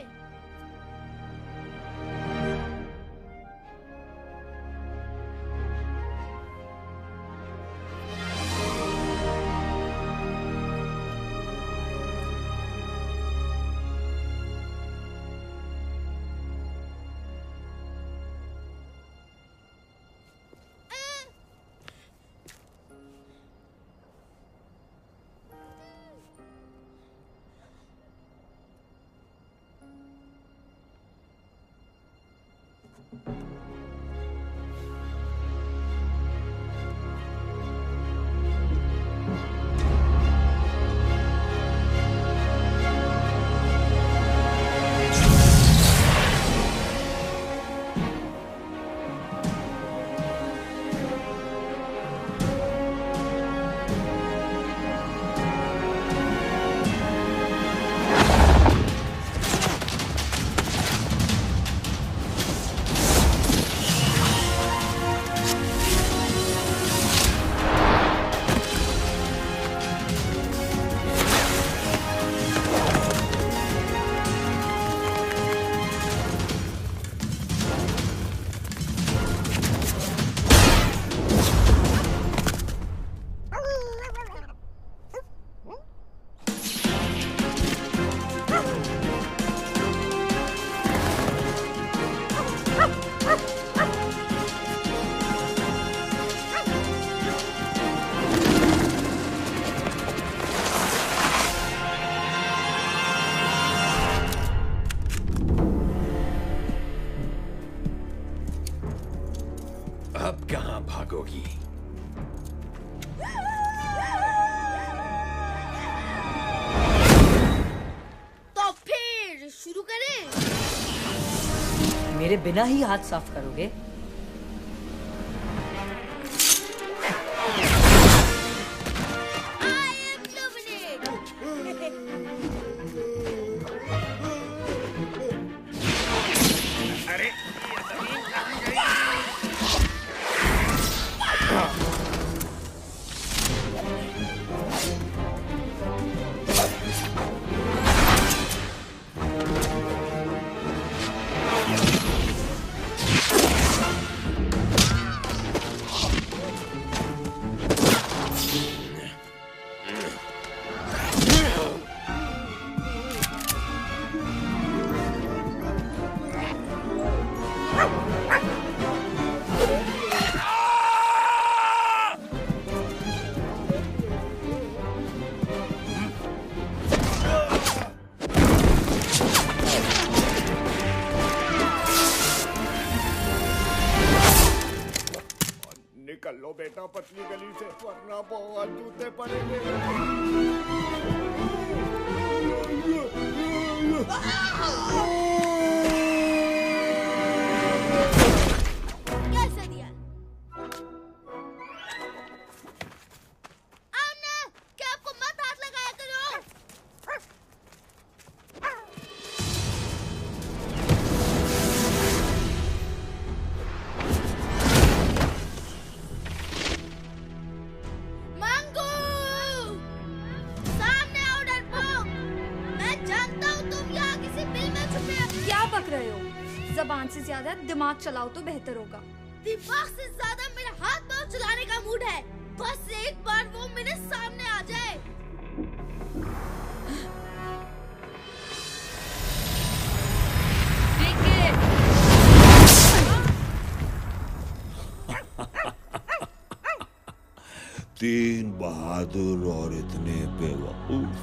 अब कहां भागोगी? तो फिर शुरू करें? मेरे बिना ही हाथ साफ करोगे? निकल लो बेटा पतली गली से, वरना बहुत जूते पड़ेंगे। कैसे दिया? आमना, क्या आपको मत हाथ लगाया करो? मंगू! सामने आओ डरपोक! मैं जानता हूँ तुम यहाँ किसी बिल में छुपे हो। क्या बक रहे हो? जबान से ज्यादा दिमाग चलाओ तो बेहतर होगा। दिमाग से ज्यादा मेरा हाथ पांव चलाने का मूड है। बस एक बार वो मेरे सामने आ जाए। तीन बहादुर और इतने बेवकूफ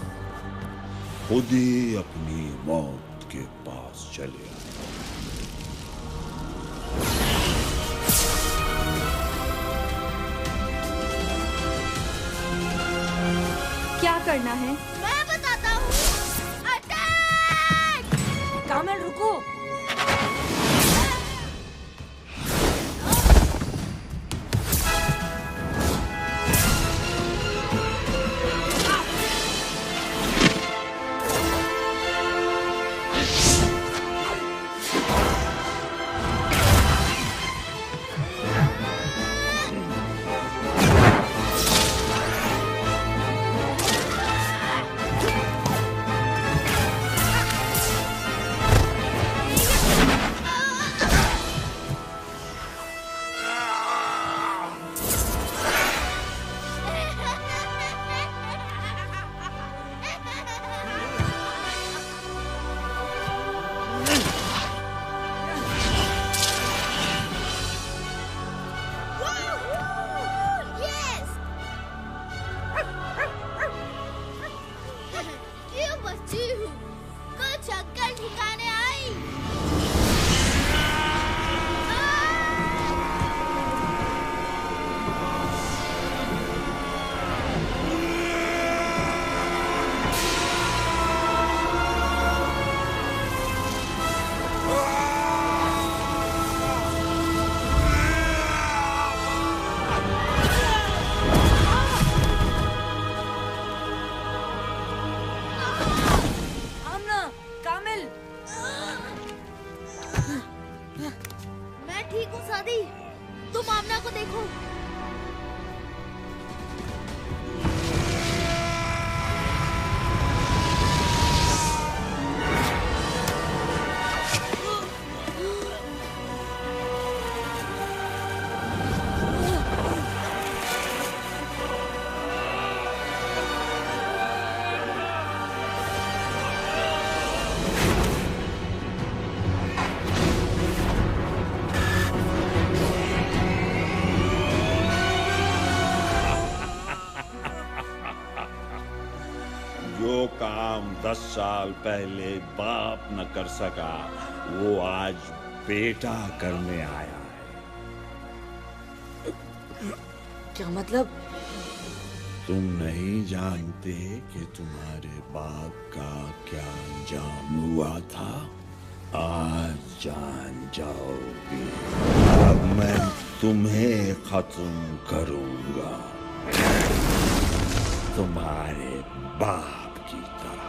खुद ही अपनी मौत के पास चले आए। क्या करना है? मैं बताता हूँ। अटैक! कामल रुको। बची हूँ, कुछ अक्कल ठिकाने आई। मैं ठीक हूँ सादी, तुम आमना को देखो। जो काम 10 साल पहले बाप न कर सका वो आज बेटा करने आया है। क्या मतलब? तुम नहीं जानते कि तुम्हारे बाप का क्या अंजाम हुआ था? आज जान जाओगे। अब मैं तुम्हें खत्म करूंगा, तुम्हारे बाप की तरह।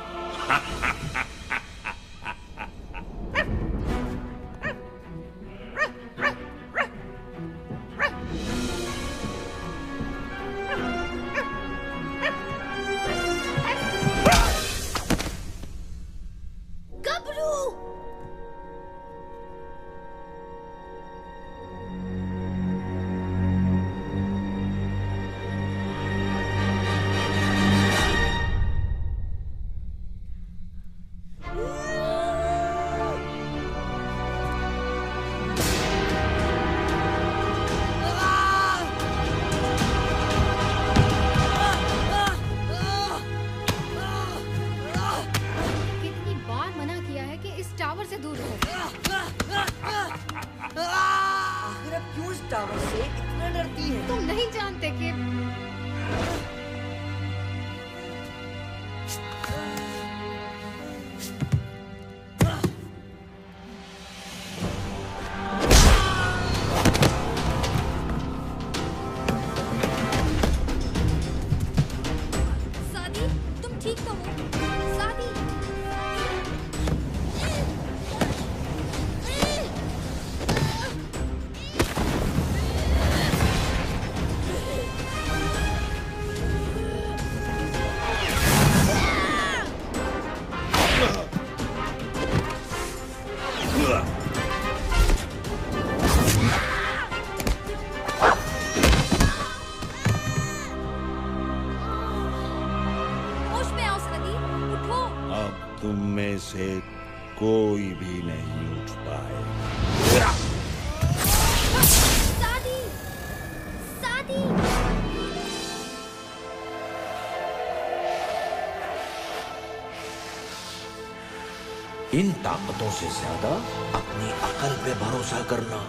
आखिर अब क्यों इस टावर से इतना डरती है? तुम नहीं जानते कि सादी, तुम ठीक तो हो? सादी, होश में आओ सादी, उठो। अब तुम में से कोई भी नहीं उठ पाएगा। सादी, सादी। इन ताकतों से ज्यादा अपनी अकल पे भरोसा करना।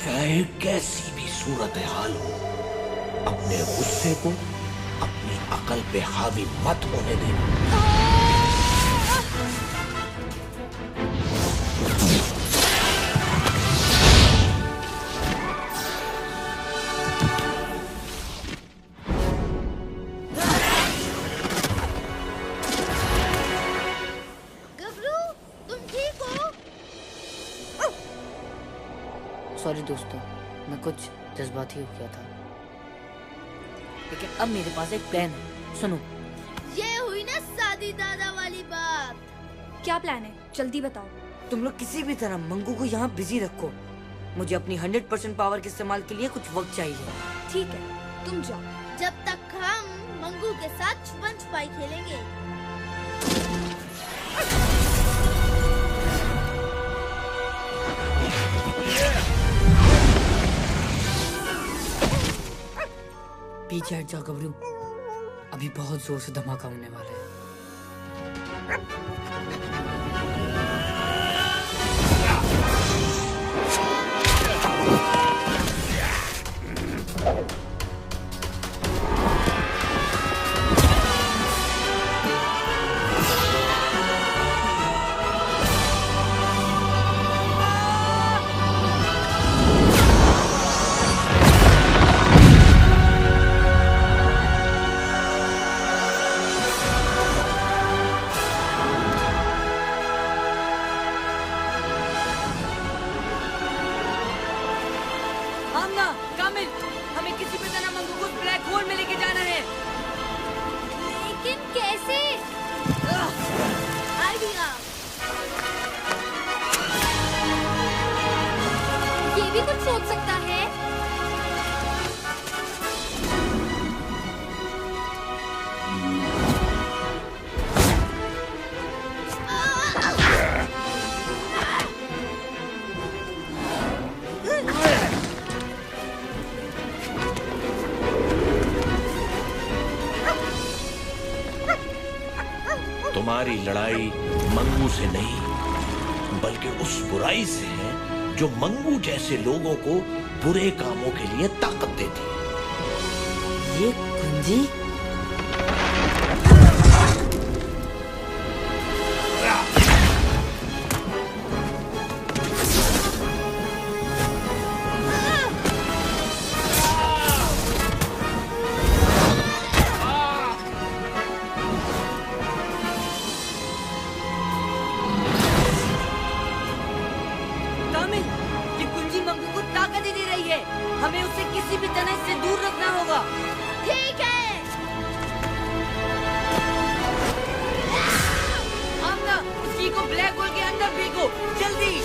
चाहे कैसी भी सूरत हाल हो, अपने गुस्से को अपनी अकल पे हावी मत होने देना। गबरू, तुम ठीक हो? सॉरी दोस्तों, मैं कुछ जज्बाती हो गया था, लेकिन अब मेरे पास एक प्लान है। सुनो। ये हुई ना सादी दादा वाली बात। क्या प्लान है? जल्दी बताओ। तुम लोग किसी भी तरह मंगू को यहाँ बिजी रखो। मुझे अपनी 100% पावर के इस्तेमाल के लिए कुछ वक्त चाहिए। ठीक है, तुम जाओ। जब तक हम मंगू के साथ छुपन छुपाई खेलेंगे। पीछे हट जाओ गबरू, अभी बहुत जोर से धमाका होने वाला है। तुम्हारी लड़ाई मंगू से नहीं बल्कि उस बुराई से है जो मंगू जैसे लोगों को बुरे कामों के लिए ताकत देती है। ये कुंजी हमें उसे किसी भी तरह से दूर रखना होगा। ठीक है। आमना, उसकी को ब्लैक होल के अंदर फेंको, जल्दी।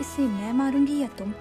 इसे मैं मारूंगी या तुम?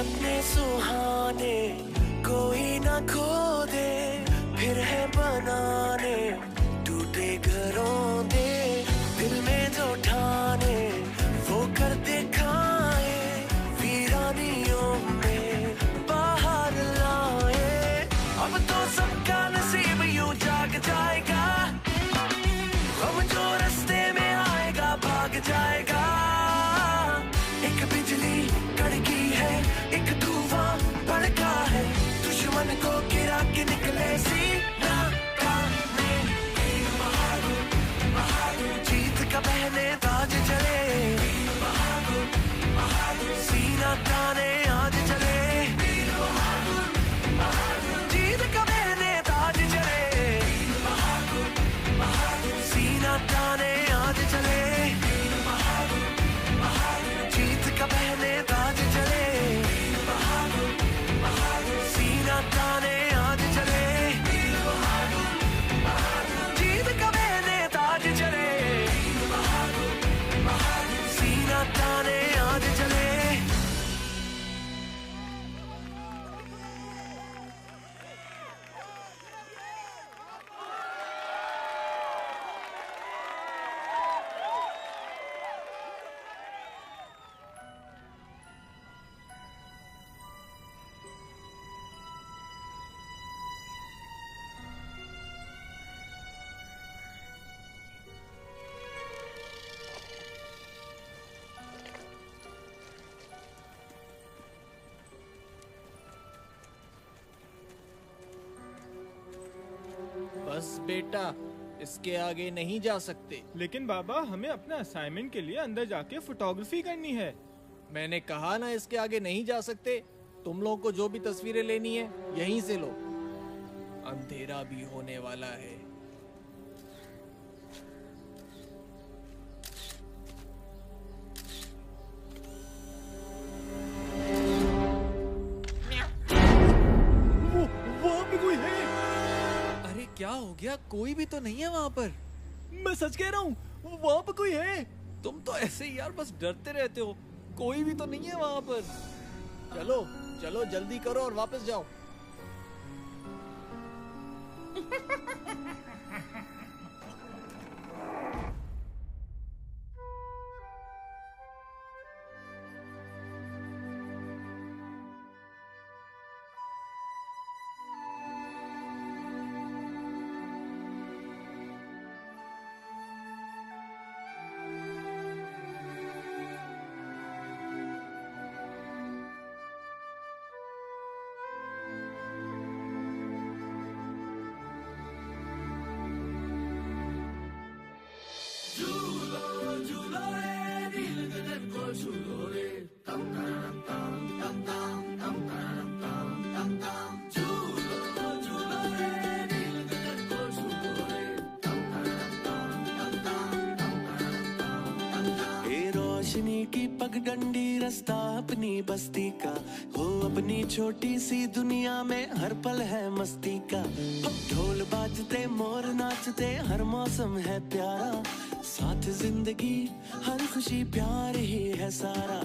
सपने सुहाने कोई ना खो दे, फिर है बनाने टूटे घरों दे, दिल में जो ठाने वो कर दिखाए, वीरानियों में बाहर लाए। अब तो सबका नसीब यूं जाग जाएगा, हम जो रास्ते में आएगा भाग जाएगा। एक बिजली कड़की है, एक धुआं भड़का है, दुश्मन को गिरा के निकले सीना ताने। जीत का पहने ताज चले, सीना ताने आज चले। जीत का पहने ताज चले, सीना ताने आज चले। जीत का पहने ताज चले, सीना ताने आज चले। जीत का पहने ताज चले, सीना ताने आज चले। बस बेटा, इसके आगे नहीं जा सकते। लेकिन बाबा, हमें अपने असाइनमेंट के लिए अंदर जाके फोटोग्राफी करनी है। मैंने कहा ना इसके आगे नहीं जा सकते। तुम लोगों को जो भी तस्वीरें लेनी है यहीं से लो, अंधेरा भी होने वाला है। वहाँ पे कोई है? अरे क्या हो गया? कोई भी तो नहीं है वहाँ पर। मैं सच कह रहा हूँ, वहाँ पे कोई है। तुम तो ऐसे ही यार बस डरते रहते हो। कोई भी तो नहीं है वहाँ पर। चलो चलो जल्दी करो और वापस जाओ। रोशनी की पगडंडी रास्ता अपनी बस्ती का, हो अपनी छोटी सी दुनिया में हर पल है मस्ती का। ढोल बाजते मोर नाचते हर मौसम है प्यारा, साथ जिंदगी हर खुशी प्यार ही है सारा।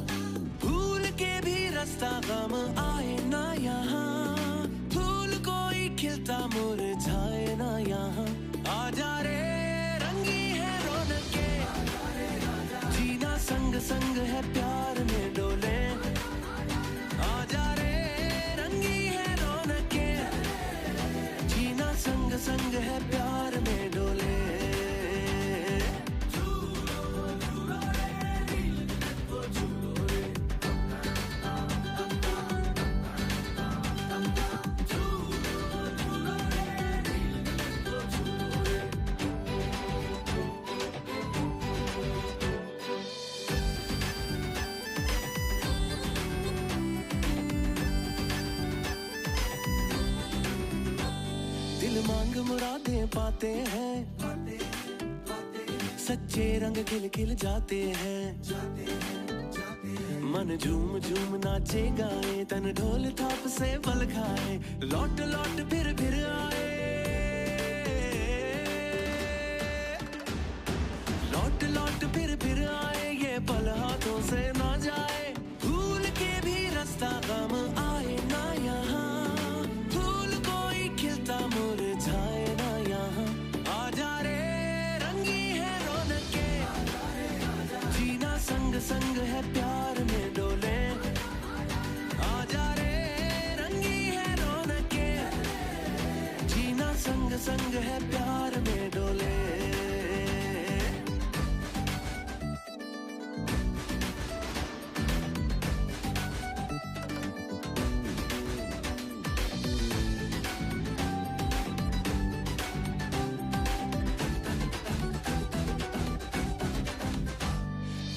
भूल के भी रास्ता गम आए ना यहाँ, फूल कोई खिलता मुरझाए ना यहाँ। आजा रे रंगी है रौनके, जीना संग संग है प्यार में डोले। आजा रे रंगी है रौनके, जीना संग संग है प्यार में डोले। मांग मुरादें पाते हैं, सच्चे रंग खिल खिल जाते हैं। मन झूम झूम नाचे गाए, तन ढोल थाप से बल खाए। लौट लौट फिर आए, लौट लौट फिर आए। ये पल हाथों से ना जाए, भूल के भी रास्ता गम संग है प्यार में डोले, आजा रे रंगी है रौनके, जीना संग संग है प्यार में डोले।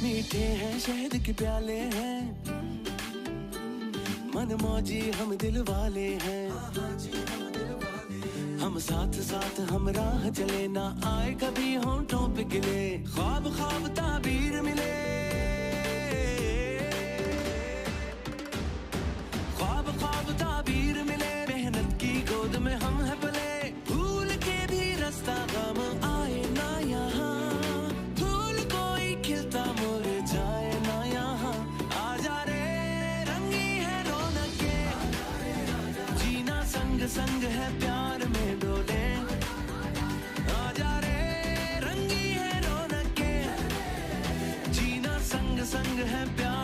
मीठे हैं शहद के प्याले हैं, मन मौजी हम दिल वाले हैं, हम साथ साथ हम राह चले, ना आए कभी होंठों पे गिले, ख्वाब ख्वाब ताबीर मिले, ख्वाब ख्वाब ताबीर मिले, मेहनत की गोद में हम है पले, भूल के भी रास्ता गम आए ना यहाँ, फूल कोई खिलता मुरझाए ना यहाँ, आजा रे रंगी है रौनके, जीना संग संग है प्यार में डोले, आजा रे रंगी है रौनके, जीना संग संग है प्यार